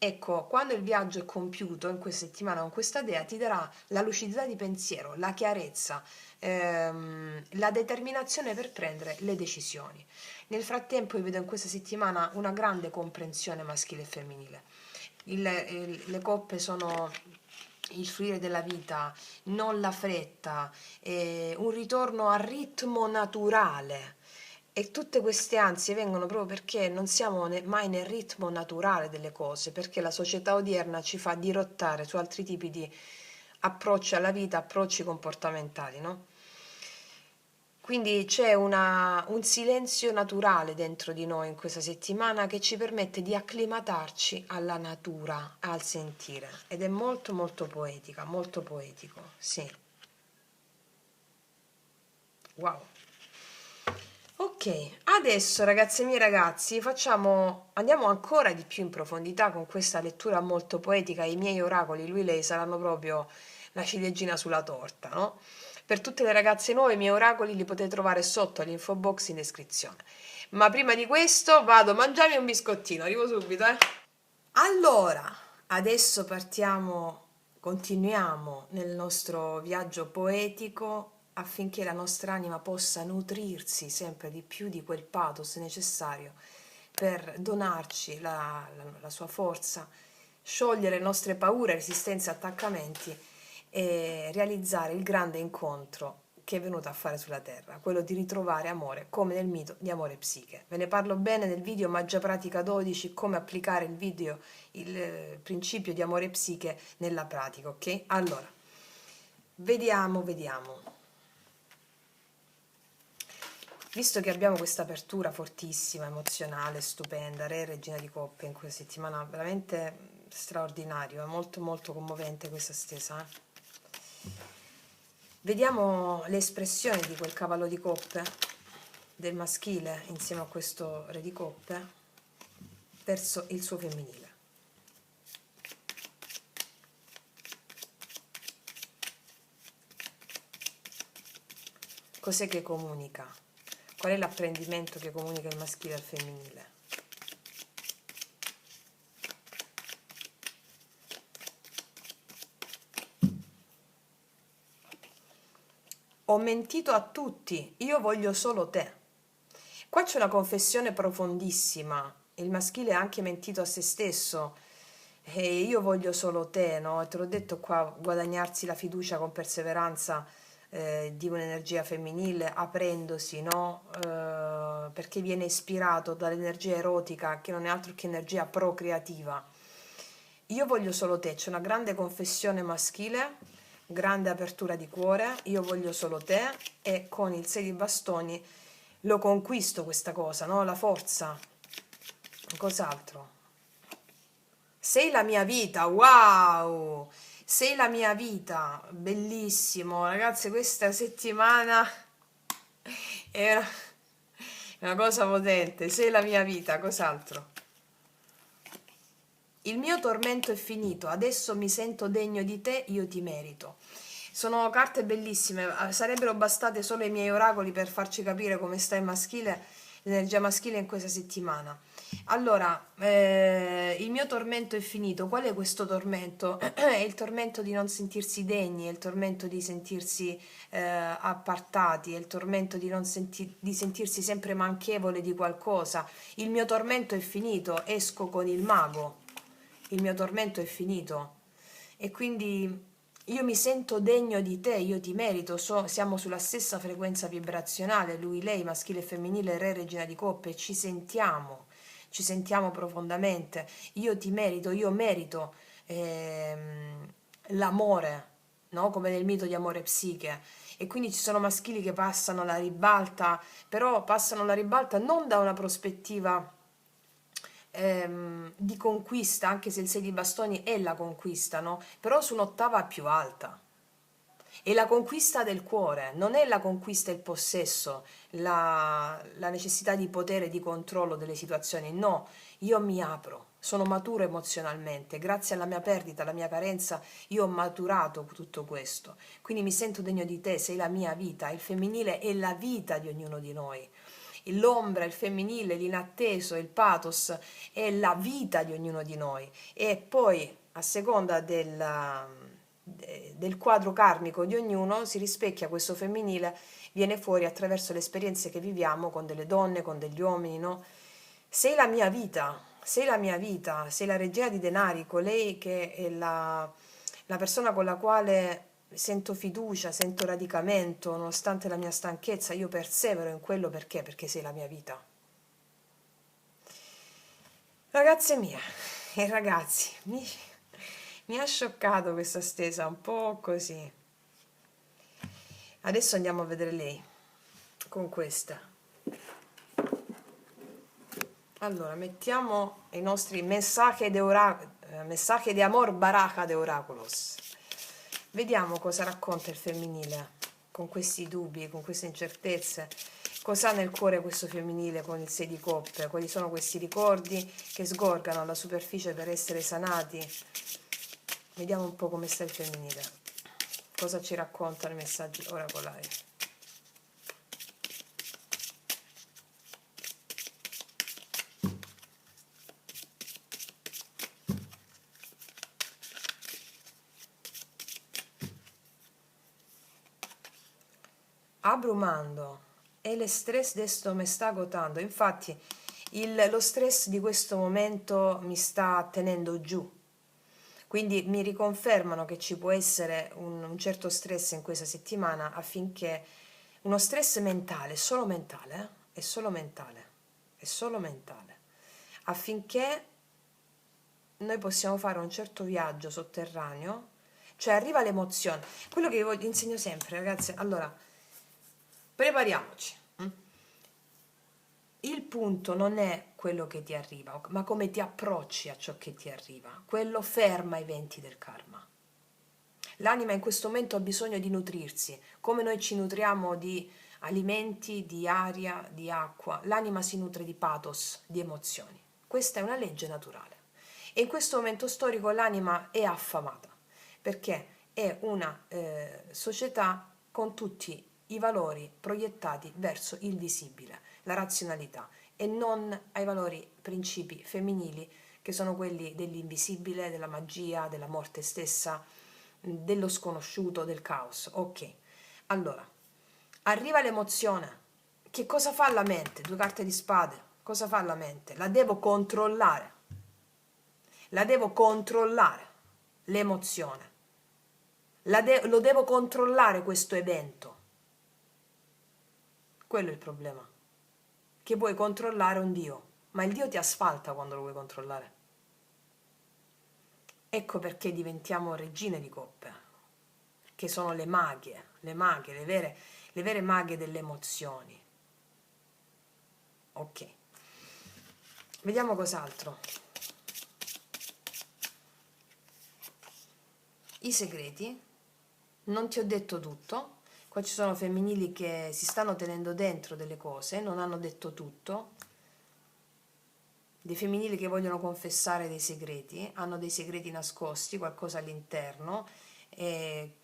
Ecco, quando il viaggio è compiuto in questa settimana con questa dea, ti darà la lucidità di pensiero, la chiarezza, la determinazione per prendere le decisioni. Nel frattempo io vedo in questa settimana una grande comprensione maschile e femminile. Le coppe sono il fluire della vita, non la fretta, un ritorno al ritmo naturale. E tutte queste ansie vengono proprio perché non siamo mai nel ritmo naturale delle cose, perché la società odierna ci fa dirottare su altri tipi di approcci alla vita, approcci comportamentali, no? Quindi c'è un silenzio naturale dentro di noi in questa settimana che ci permette di acclimatarci alla natura, al sentire. Ed è molto molto poetica, molto poetico, sì. Wow. Ok, adesso ragazze mie e ragazzi andiamo ancora di più in profondità con questa lettura molto poetica. I miei oracoli, lui e lei, saranno proprio la ciliegina sulla torta, no? Per tutte le ragazze nuove i miei oracoli li potete trovare sotto all'info box in descrizione. Ma prima di questo vado a mangiarmi un biscottino, arrivo subito, eh. Allora, adesso continuiamo nel nostro viaggio poetico affinché la nostra anima possa nutrirsi sempre di più di quel pathos necessario per donarci la sua forza, sciogliere le nostre paure, resistenze e attaccamenti e realizzare il grande incontro che è venuto a fare sulla Terra, quello di ritrovare amore, come nel mito di Amore e Psiche. Ve ne parlo bene nel video Magia Pratica 12, come applicare il principio di Amore e Psiche nella pratica, ok? Allora, vediamo. Visto che abbiamo questa apertura fortissima, emozionale, stupenda, Re Regina di Coppe in questa settimana, veramente straordinario, è molto molto commovente questa stesa, eh? Vediamo l'espressione di quel cavallo di coppe, del maschile, insieme a questo re di coppe, verso il suo femminile. Cos'è che comunica? Qual è l'apprendimento che comunica il maschile al femminile? Ho mentito a tutti, io voglio solo te. Qua c'è una confessione profondissima. Il maschile ha anche mentito a se stesso. E io voglio solo te, no? Te l'ho detto qua, guadagnarsi la fiducia con perseveranza di un'energia femminile, aprendosi, no? Perché viene ispirato dall'energia erotica, che non è altro che energia procreativa. Io voglio solo te, c'è una grande confessione maschile, grande apertura di cuore, io voglio solo te, e con il 6 di bastoni lo conquisto questa cosa, no? La forza. Cos'altro? Sei la mia vita, wow! Sei la mia vita, bellissimo. Ragazze, questa settimana è una cosa potente. Sei la mia vita, cos'altro? Il mio tormento è finito, adesso mi sento degno di te, io ti merito. Sono carte bellissime, sarebbero bastate solo i miei oracoli per farci capire come sta il maschile, l'energia maschile in questa settimana. Allora, il mio tormento è finito. Qual è questo tormento? È il tormento di non sentirsi degni, è il tormento di sentirsi appartati, è il tormento di, non di sentirsi sempre manchevole di qualcosa. Il mio tormento è finito, esco con il mago. Il mio tormento è finito. E quindi io mi sento degno di te, io ti merito, siamo sulla stessa frequenza vibrazionale, lui, lei, maschile e femminile, re, regina di coppe, ci sentiamo profondamente, io ti merito, io merito l'amore, no? Come nel mito di Amore e Psiche. E quindi ci sono maschili che passano la ribalta, però passano la ribalta non da una prospettiva di conquista, anche se il 6 di bastoni è la conquista, no? Però su un'ottava più alta. È la conquista del cuore, non è la conquista e il possesso, la necessità di potere e di controllo delle situazioni. No, io mi apro, sono maturo emozionalmente, grazie alla mia perdita, alla mia carenza, io ho maturato tutto questo. Quindi mi sento degno di te, sei la mia vita, il femminile è la vita di ognuno di noi. L'ombra, il femminile, l'inatteso, il pathos è la vita di ognuno di noi. E poi, a seconda del quadro karmico di ognuno, si rispecchia questo femminile, viene fuori attraverso le esperienze che viviamo con delle donne, con degli uomini, no? Sei la mia vita, sei la regina di denari, colei che è la la persona con la quale sento fiducia, sento radicamento, nonostante la mia stanchezza, io persevero in quello perché? Perché sei la mia vita. Ragazze mie e ragazzi, mi ha scioccato questa stesa, un po' così. Adesso andiamo a vedere lei con questa. Allora, mettiamo i nostri messaggi di amor baraja de oráculos. Vediamo cosa racconta il femminile con questi dubbi, con queste incertezze. Cosa ha nel cuore questo femminile con il 6 di coppe? Quali sono questi ricordi che sgorgano alla superficie per essere sanati? Vediamo un po' come sta il femminile. Cosa ci raccontano i messaggi oracolari? Abrumando, e lo stress adesso mi sta agotando. Infatti lo stress di questo momento mi sta tenendo giù, quindi mi riconfermano che ci può essere un certo stress in questa settimana, affinché uno stress mentale, solo mentale, è solo mentale, è solo mentale, affinché noi possiamo fare un certo viaggio sotterraneo, cioè arriva l'emozione. Quello che vi insegno sempre, ragazzi. Allora, prepariamoci. Il punto non è quello che ti arriva, ma come ti approcci a ciò che ti arriva. Quello ferma i venti del karma. L'anima in questo momento ha bisogno di nutrirsi, come noi ci nutriamo di alimenti, di aria, di acqua. L'anima si nutre di pathos, di emozioni. Questa è una legge naturale. E in questo momento storico l'anima è affamata, perché è una società con tutti i valori proiettati verso il visibile, la razionalità, e non ai valori principi femminili, che sono quelli dell'invisibile, della magia, della morte stessa, dello sconosciuto, del caos. Ok, allora, arriva l'emozione. Che cosa fa la mente? 2 carte di spade. Cosa fa la mente? La devo controllare. La devo controllare, l'emozione. Lo devo controllare questo evento. Quello è il problema. Che vuoi controllare un Dio, ma il Dio ti asfalta quando lo vuoi controllare. Ecco perché diventiamo regine di coppe, che sono le maghe, le vere maghe delle emozioni. Ok, vediamo cos'altro. I segreti, non ti ho detto tutto. Qua ci sono femminili che si stanno tenendo dentro delle cose, non hanno detto tutto. Dei femminili che vogliono confessare dei segreti, hanno dei segreti nascosti, qualcosa all'interno che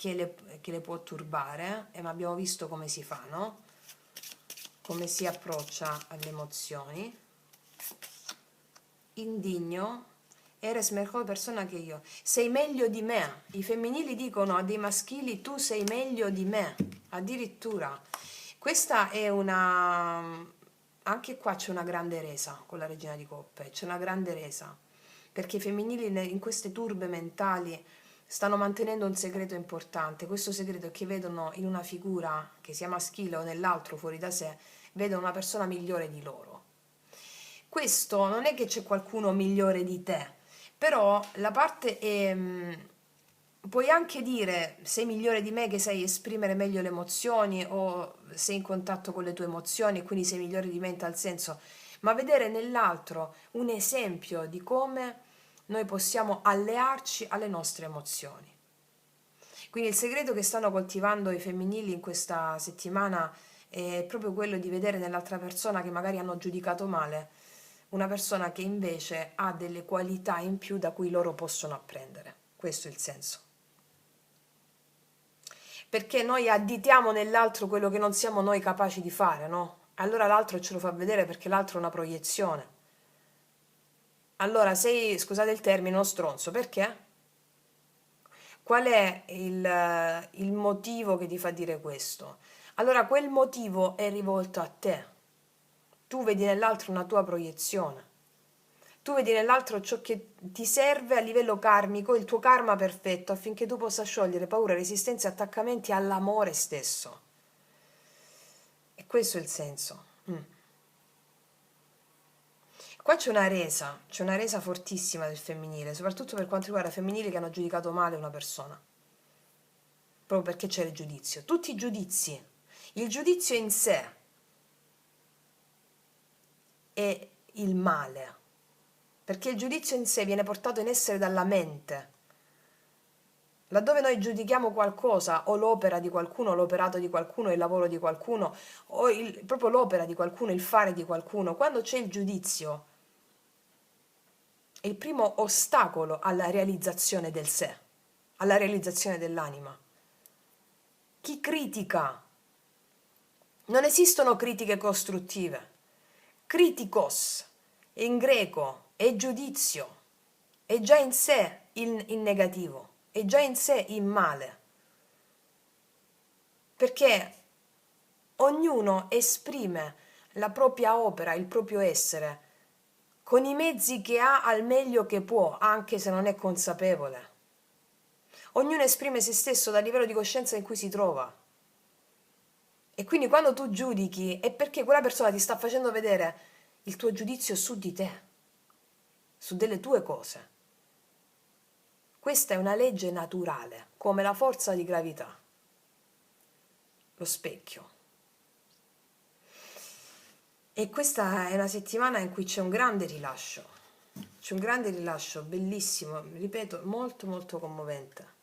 le può turbare, ma abbiamo visto come si fa, no? Come si approccia alle emozioni. Indigno, eres mejor persona che io. Sei meglio di me. I femminili dicono a dei maschili: tu sei meglio di me. Addirittura. Questa è una... Anche qua c'è una grande resa con la regina di coppe. C'è una grande resa. Perché i femminili in queste turbe mentali stanno mantenendo un segreto importante. Questo segreto è che vedono in una figura, che sia maschile o nell'altro fuori da sé, vedono una persona migliore di loro. Questo non è che c'è qualcuno migliore di te, però la parte è... puoi anche dire sei migliore di me, che sai esprimere meglio le emozioni, o sei in contatto con le tue emozioni e quindi sei migliore di me in tal senso, ma vedere nell'altro un esempio di come noi possiamo allearci alle nostre emozioni. Quindi il segreto che stanno coltivando i femminili in questa settimana è proprio quello di vedere nell'altra persona, che magari hanno giudicato male, una persona che invece ha delle qualità in più da cui loro possono apprendere. Questo è il senso. Perché noi additiamo nell'altro quello che non siamo noi capaci di fare, no? Allora l'altro ce lo fa vedere, perché l'altro è una proiezione. Allora sei, scusate il termine, uno stronzo. Perché? Qual è il motivo che ti fa dire questo? Allora quel motivo è rivolto a te. Tu vedi nell'altro una tua proiezione. Tu vedi nell'altro ciò che ti serve a livello karmico, il tuo karma perfetto, affinché tu possa sciogliere paure, resistenze e attaccamenti all'amore stesso. E questo è il senso. Qua c'è una resa fortissima del femminile, soprattutto per quanto riguarda femminili che hanno giudicato male una persona, proprio perché c'è il giudizio. Tutti i giudizi, il giudizio in sé è il male, perché il giudizio in sé viene portato in essere dalla mente. Laddove noi giudichiamo qualcosa, o l'opera di qualcuno, l'operato di qualcuno, il lavoro di qualcuno, o proprio l'opera di qualcuno, il fare di qualcuno, quando c'è il giudizio, è il primo ostacolo alla realizzazione del sé, alla realizzazione dell'anima. Chi critica? Non esistono critiche costruttive. Kritikos, in greco, è giudizio, è già in sé il negativo, è già in sé il male. Perché ognuno esprime la propria opera, il proprio essere, con i mezzi che ha al meglio che può, anche se non è consapevole. Ognuno esprime se stesso dal livello di coscienza in cui si trova. E quindi quando tu giudichi è perché quella persona ti sta facendo vedere il tuo giudizio su di te, su delle tue cose. Questa è una legge naturale, come la forza di gravità, lo specchio. E questa è una settimana in cui c'è un grande rilascio bellissimo, ripeto, molto molto commovente.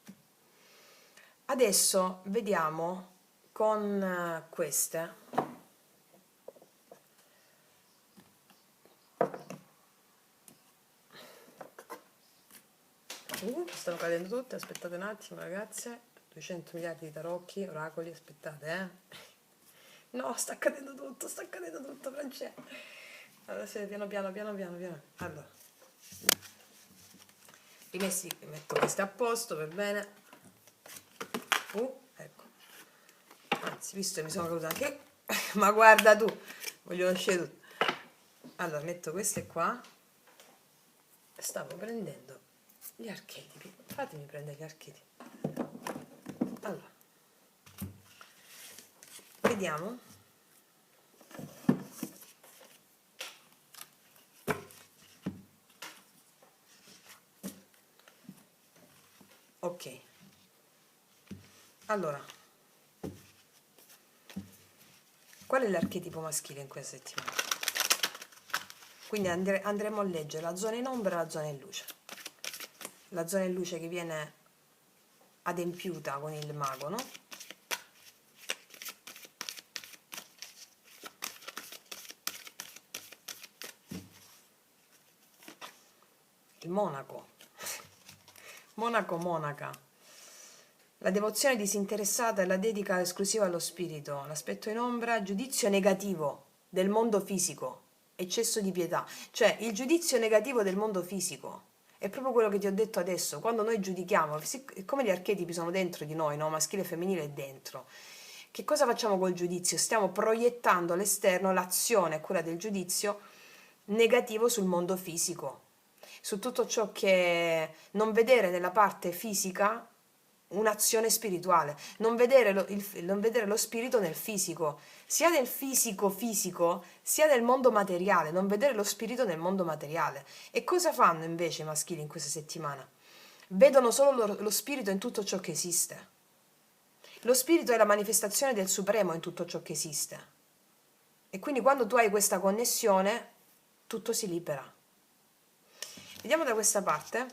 Adesso vediamo con queste. Stanno cadendo tutte, aspettate un attimo ragazze, 200 miliardi di tarocchi, oracoli, aspettate no, sta cadendo tutto, Francesco. Allora, piano piano. Allora, metto queste a posto, per bene. Ecco. Anzi, visto che mi sono caduta anche ma guarda tu, voglio uscire tutto. Allora, metto queste qua. Stavo prendendo gli archetipi, fatemi prendere gli archetipi. Allora, vediamo. Ok, allora, qual è l'archetipo maschile in questa settimana? Quindi andremo a leggere la zona in ombra e la zona in luce. La zona in luce che viene adempiuta con il mago, no? Il monaco. Monaca. La devozione disinteressata e la dedica esclusiva allo spirito. L'aspetto in ombra, giudizio negativo del mondo fisico, eccesso di pietà. Cioè, il giudizio negativo del mondo fisico è proprio quello che ti ho detto adesso. Quando noi giudichiamo, come gli archetipi sono dentro di noi, no? Maschile e femminile è dentro. Che cosa facciamo col giudizio? Stiamo proiettando all'esterno l'azione, quella del giudizio negativo sul mondo fisico, su tutto ciò che non vedere nella parte fisica un'azione spirituale, non vedere lo spirito nel fisico, sia nel fisico, sia nel mondo materiale, non vedere lo spirito nel mondo materiale. E cosa fanno invece i maschili in questa settimana? Vedono solo lo spirito in tutto ciò che esiste. Lo spirito è la manifestazione del supremo in tutto ciò che esiste. E quindi quando tu hai questa connessione, tutto si libera. Vediamo da questa parte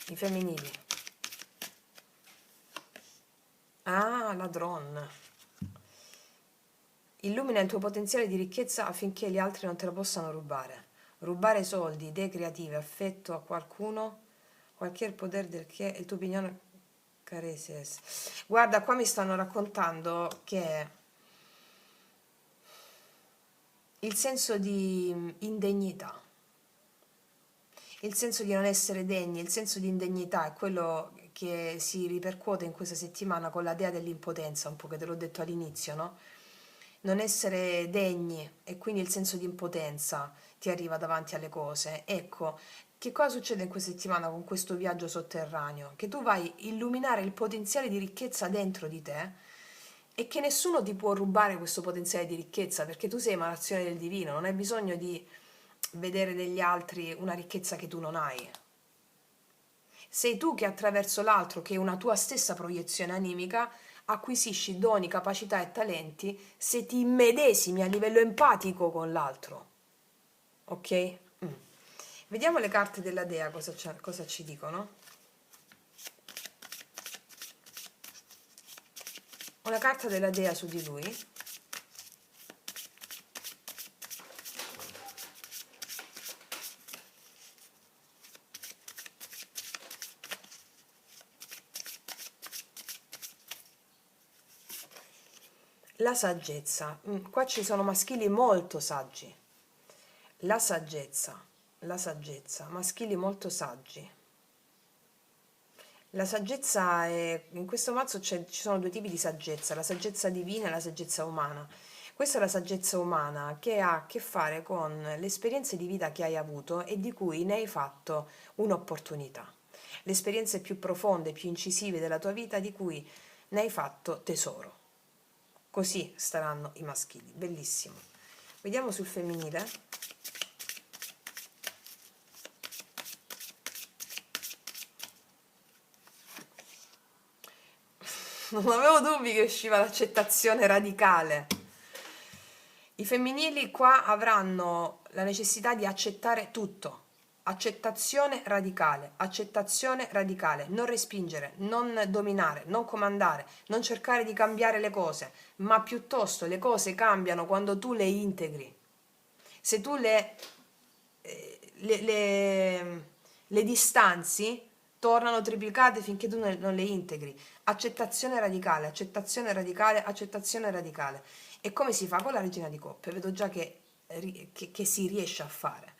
i femminili. Ah, ladron. Illumina il tuo potenziale di ricchezza affinché gli altri non te lo possano rubare. Rubare soldi, idee creative, affetto a qualcuno, qualche potere del che il tuo opinione careses. Guarda, qua mi stanno raccontando che il senso di indegnità, il senso di non essere degni, il senso di indegnità è quello che si ripercuote in questa settimana con la dea dell'impotenza, un po' che te l'ho detto all'inizio, no? Non essere degni e quindi il senso di impotenza, ti arriva davanti alle cose. Ecco, che cosa succede in questa settimana con questo viaggio sotterraneo? Che tu vai a illuminare il potenziale di ricchezza dentro di te e che nessuno ti può rubare questo potenziale di ricchezza, perché tu sei emanazione del divino, non hai bisogno di vedere negli altri una ricchezza che tu non hai. Sei tu che attraverso l'altro, che è una tua stessa proiezione animica, acquisisci doni, capacità e talenti se ti immedesimi a livello empatico con l'altro. Ok? Mm. Vediamo le carte della Dea cosa ci dicono. Una carta della Dea su di lui. La saggezza. Qua ci sono maschili molto saggi. La saggezza, maschili molto saggi. La saggezza è, in questo mazzo ci sono due tipi di saggezza, la saggezza divina e la saggezza umana. Questa è la saggezza umana che ha a che fare con le esperienze di vita che hai avuto e di cui ne hai fatto un'opportunità. Le esperienze più profonde, più incisive della tua vita di cui ne hai fatto tesoro. Così staranno i maschili, bellissimo. Vediamo sul femminile. Non avevo dubbi che usciva l'accettazione radicale. I femminili qua avranno la necessità di accettare tutto. Accettazione radicale, non respingere, non dominare, non comandare, non cercare di cambiare le cose, ma piuttosto le cose cambiano quando tu le integri. Se tu le distanzi, tornano triplicate finché tu non le integri. Accettazione radicale, accettazione radicale, accettazione radicale. E come si fa con la regina di coppe? Vedo già che si riesce a fare.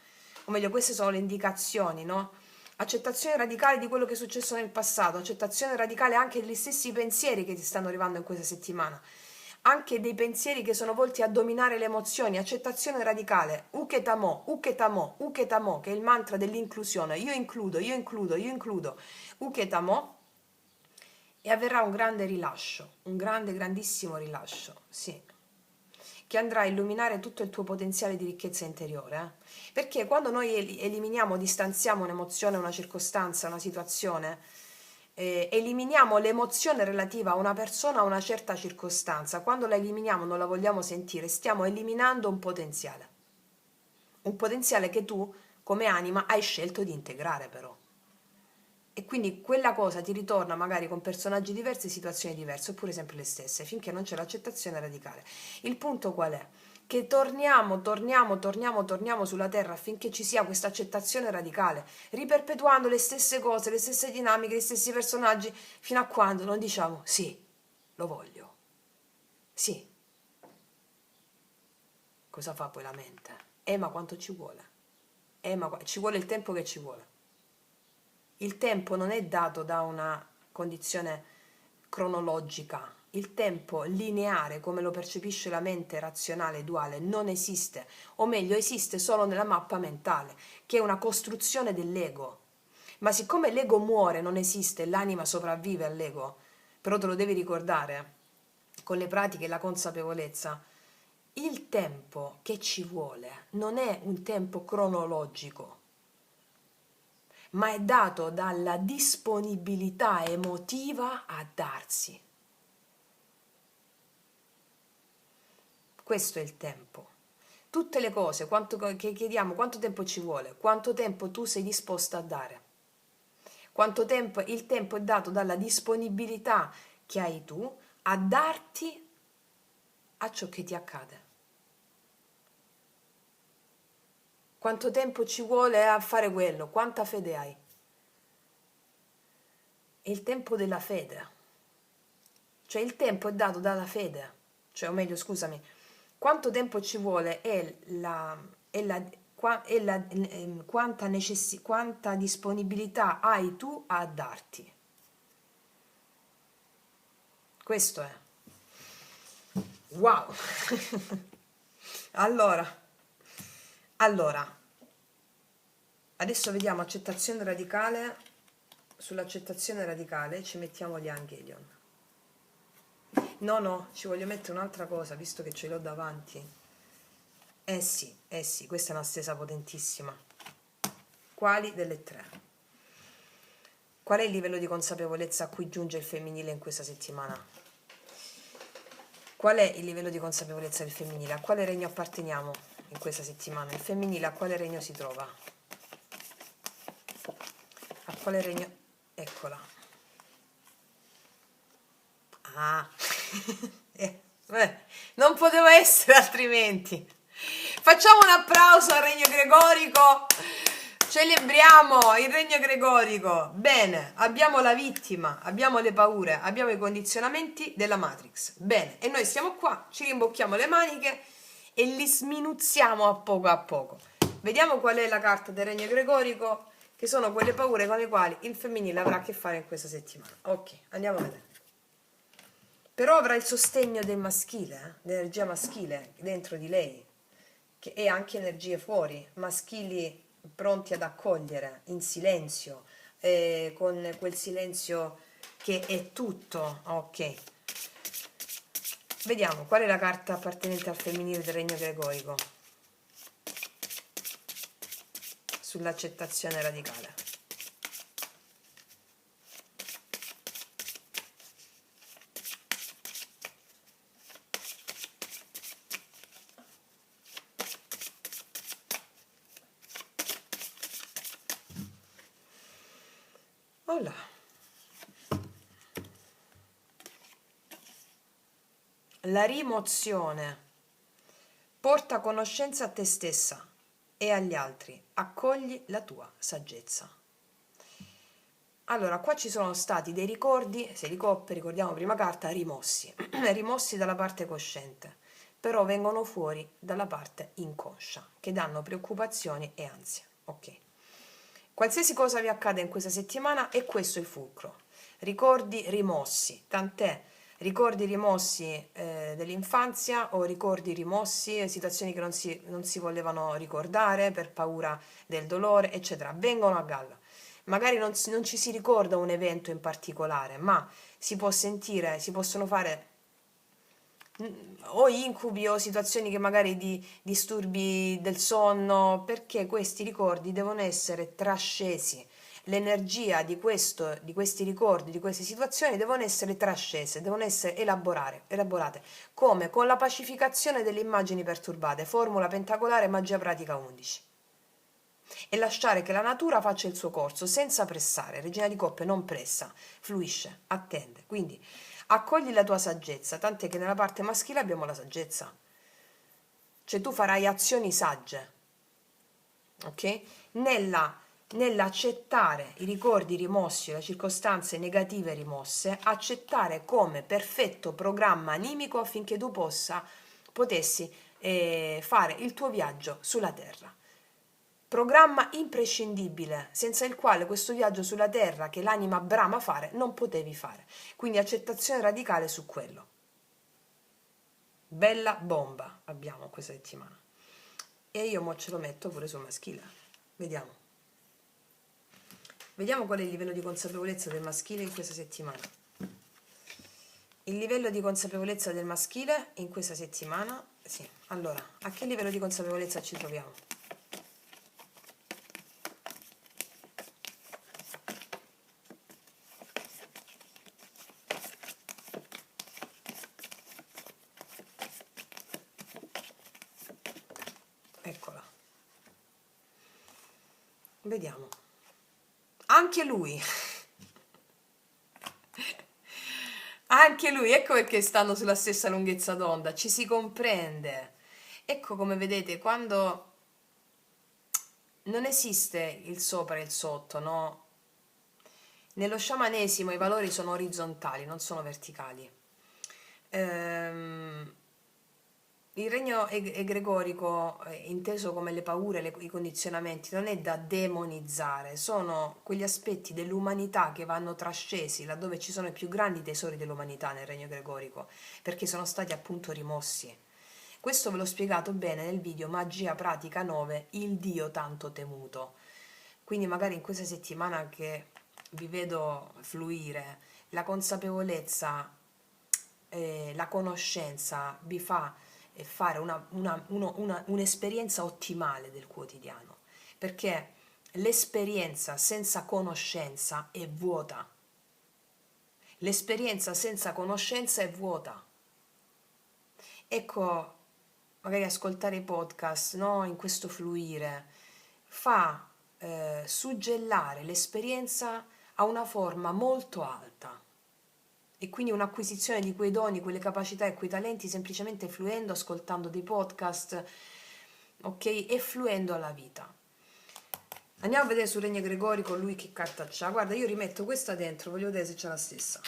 O meglio, queste sono le indicazioni, no? Accettazione radicale di quello che è successo nel passato, accettazione radicale anche degli stessi pensieri che ti stanno arrivando in questa settimana, anche dei pensieri che sono volti a dominare le emozioni, accettazione radicale, uketamo, uketamo, uketamo, che è il mantra dell'inclusione, io includo, io includo, io includo, uketamo, e avverrà un grande rilascio, un grande, grandissimo rilascio, sì, che andrà a illuminare tutto il tuo potenziale di ricchezza interiore. Perché quando noi eliminiamo, distanziamo un'emozione, una circostanza, una situazione, eliminiamo l'emozione relativa a una persona, a una certa circostanza, quando la eliminiamo, non la vogliamo sentire, stiamo eliminando un potenziale che tu come anima hai scelto di integrare però. E quindi quella cosa ti ritorna magari con personaggi diversi, situazioni diverse, oppure sempre le stesse, finché non c'è l'accettazione radicale. Il punto qual è? Che torniamo sulla terra affinché ci sia questa accettazione radicale, riperpetuando le stesse cose, le stesse dinamiche, gli stessi personaggi, fino a quando non diciamo sì, lo voglio. Sì. Cosa fa poi la mente? Ma quanto ci vuole? Ma ci vuole il tempo che ci vuole. Il tempo non è dato da una condizione cronologica, il tempo lineare come lo percepisce la mente razionale duale non esiste, o meglio esiste solo nella mappa mentale, che è una costruzione dell'ego. Ma siccome l'ego muore, non esiste, l'anima sopravvive all'ego, però te lo devi ricordare con le pratiche e la consapevolezza, il tempo che ci vuole non è un tempo cronologico, ma è dato dalla disponibilità emotiva a darsi. Questo è il tempo. Tutte le cose che chiediamo, quanto tempo ci vuole, quanto tempo tu sei disposta a dare. Quanto tempo, il tempo è dato dalla disponibilità che hai tu a darti a ciò che ti accade. Quanto tempo ci vuole a fare quello, quanta fede hai. È il tempo della fede. Cioè il tempo è dato dalla fede. Cioè, o meglio, scusami, quanto tempo ci vuole quanta disponibilità hai tu a darti. Questo è. Wow! Allora, Allora, adesso vediamo accettazione radicale. Sull'accettazione radicale ci mettiamo gli Angelion. No, ci voglio mettere un'altra cosa, visto che ce l'ho davanti. Sì, questa è una stesa potentissima. Quali delle tre? Qual è il livello di consapevolezza a cui giunge il femminile in questa settimana? Qual è il livello di consapevolezza del femminile? A quale regno apparteniamo in questa settimana? Il femminile a quale regno si trova? A quale regno? Eccola. Ah, non poteva essere altrimenti. Facciamo un applauso al regno gregorico. Celebriamo il regno gregorico. Bene, abbiamo la vittima, abbiamo le paure, abbiamo i condizionamenti della Matrix. Bene, e noi stiamo qua, ci rimbocchiamo le maniche e li sminuzziamo a poco. Vediamo qual è la carta del regno gregorico, che sono quelle paure con le quali il femminile avrà a che fare in questa settimana. Ok, andiamo a vedere. Però avrà il sostegno del maschile, l'energia maschile dentro di lei, che è anche energie fuori, maschili pronti ad accogliere in silenzio, con quel silenzio che è tutto. Ok, vediamo qual è la carta appartenente al femminile del regno gregorico sull'accettazione radicale. Hola. La rimozione. Porta conoscenza a te stessa e agli altri. Accogli la tua saggezza. Allora, qua ci sono stati dei ricordi, 6 di coppe, ricordiamo prima carta, rimossi. Rimossi dalla parte cosciente, però vengono fuori dalla parte inconscia, che danno preoccupazioni e ansia. Ok. Qualsiasi cosa vi accade in questa settimana è questo il fulcro. Ricordi rimossi, tant'è ricordi rimossi dell'infanzia o ricordi rimossi, situazioni che non si volevano ricordare per paura del dolore, eccetera, vengono a galla. Magari non ci si ricorda un evento in particolare, ma si può sentire, si possono fare o incubi o situazioni che magari di disturbi del sonno, perché questi ricordi devono essere trascesi. L'energia di questi ricordi, di queste situazioni devono essere trascese, devono essere elaborate. Come? Con la pacificazione delle immagini perturbate, formula pentacolare magia pratica 11. E lasciare che la natura faccia il suo corso senza pressare. Regina di coppe non pressa, fluisce, attende. Quindi accogli la tua saggezza, tant'è che nella parte maschile abbiamo la saggezza. Cioè tu farai azioni sagge, ok? Nell'accettare i ricordi rimossi, le circostanze negative rimosse, accettare come perfetto programma animico affinché tu potessi fare il tuo viaggio sulla Terra. Programma imprescindibile, senza il quale questo viaggio sulla Terra che l'anima brama fare, non potevi fare. Quindi accettazione radicale su quello. Bella bomba abbiamo questa settimana. E io mo ce lo metto pure sul maschile. Vediamo. Vediamo qual è il livello di consapevolezza del maschile in questa settimana. Il livello di consapevolezza del maschile in questa settimana, sì. Allora, a che livello di consapevolezza ci troviamo? Eccola. Vediamo. Anche lui. Anche lui, ecco perché stanno sulla stessa lunghezza d'onda, ci si comprende. Ecco come vedete, quando non esiste il sopra e il sotto, no? Nello sciamanesimo i valori sono orizzontali, non sono verticali. Il regno egregorico, inteso come le paure, i condizionamenti, non è da demonizzare, sono quegli aspetti dell'umanità che vanno trascesi laddove ci sono i più grandi tesori dell'umanità nel regno egregorico, perché sono stati appunto rimossi. Questo ve l'ho spiegato bene nel video Magia Pratica 9, il Dio tanto temuto. Quindi magari in questa settimana che vi vedo fluire, la consapevolezza, la conoscenza vi fa fare un'esperienza ottimale del quotidiano, perché l'esperienza senza conoscenza è vuota. L'esperienza senza conoscenza è vuota. Ecco, magari ascoltare i podcast, no? In questo fluire, fa suggellare l'esperienza a una forma molto alta e quindi un'acquisizione di quei doni, quelle capacità e quei talenti semplicemente fluendo, ascoltando dei podcast, ok? E fluendo alla vita. Andiamo a vedere su Regno Gregorico lui che carta c'ha. Guarda, io rimetto questa dentro, voglio vedere se c'è la stessa.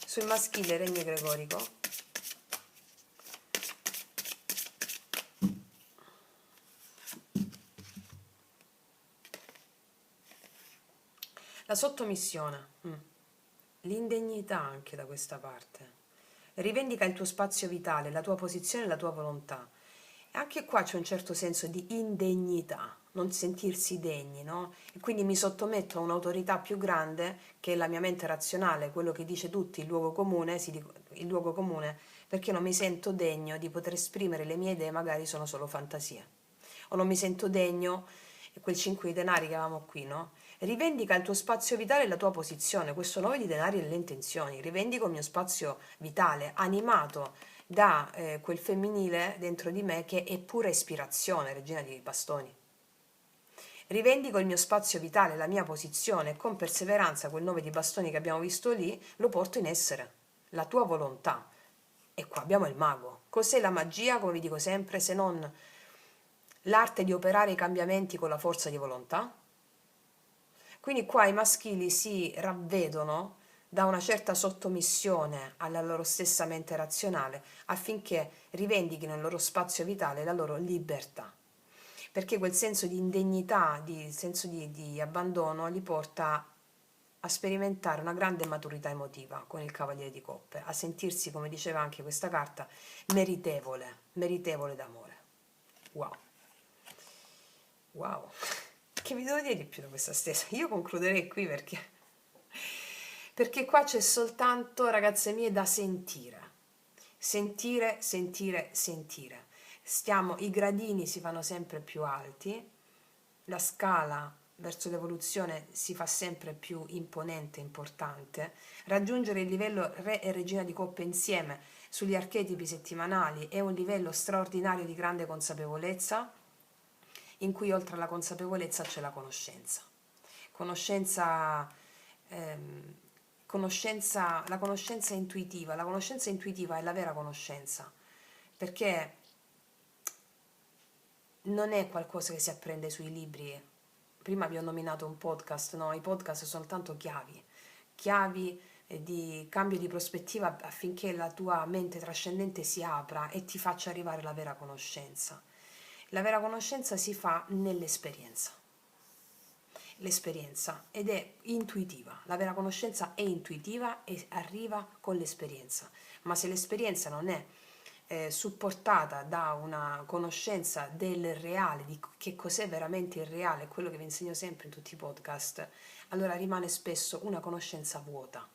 Sul maschile Regno Gregorico. La sottomissione, l'indegnità anche da questa parte. Rivendica il tuo spazio vitale, la tua posizione e la tua volontà. E anche qua c'è un certo senso di indegnità, non sentirsi degni, no? E quindi mi sottometto a un'autorità più grande che è la mia mente razionale, quello che dice tutti, il luogo comune, il luogo comune, perché non mi sento degno di poter esprimere le mie idee, magari sono solo fantasie. O non mi sento degno, quel 5 di denari che avevamo qui, no? Rivendica il tuo spazio vitale e la tua posizione, questo 9 di denari e le intenzioni, rivendico il mio spazio vitale, animato da quel femminile dentro di me che è pura ispirazione, regina di bastoni. Rivendico il mio spazio vitale, la mia posizione e con perseveranza quel 9 di bastoni che abbiamo visto lì lo porto in essere, la tua volontà. E qua abbiamo il mago. Cos'è la magia, come vi dico sempre, se non l'arte di operare i cambiamenti con la forza di volontà? Quindi qua i maschili si ravvedono da una certa sottomissione alla loro stessa mente razionale affinché rivendichino il loro spazio vitale e la loro libertà. Perché quel senso di indegnità, senso di abbandono li porta a sperimentare una grande maturità emotiva con il Cavaliere di Coppe, a sentirsi, come diceva anche questa carta, meritevole d'amore. Wow. Wow. Che vi devo dire di più da questa stessa? Io concluderei qui perché qua c'è soltanto, ragazze mie, da sentire. Sentire, sentire, sentire. I gradini si fanno sempre più alti, la scala verso l'evoluzione si fa sempre più imponente, importante. Raggiungere il livello re e regina di coppe insieme sugli archetipi settimanali è un livello straordinario di grande consapevolezza, in cui oltre alla consapevolezza c'è la conoscenza. La conoscenza intuitiva. La conoscenza intuitiva è la vera conoscenza, perché non è qualcosa che si apprende sui libri. Prima vi ho nominato un podcast, no? I podcast sono soltanto chiavi di cambio di prospettiva affinché la tua mente trascendente si apra e ti faccia arrivare alla vera conoscenza. La vera conoscenza si fa nell'esperienza. L'esperienza ed è intuitiva. La vera conoscenza è intuitiva e arriva con l'esperienza. Ma se l'esperienza non è supportata da una conoscenza del reale, di che cos'è veramente il reale, quello che vi insegno sempre in tutti i podcast, allora rimane spesso una conoscenza vuota.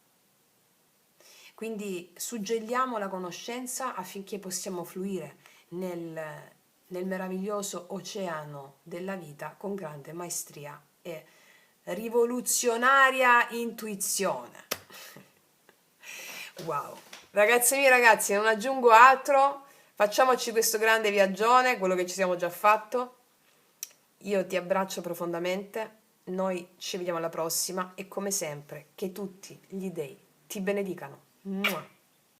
Quindi suggelliamo la conoscenza affinché possiamo fluire nel meraviglioso oceano della vita con grande maestria e rivoluzionaria intuizione. Wow. Ragazzi miei, ragazzi, non aggiungo altro, facciamoci questo grande viaggione, quello che ci siamo già fatto. Io ti abbraccio profondamente, noi ci vediamo alla prossima e come sempre che tutti gli dei ti benedicano. Mua.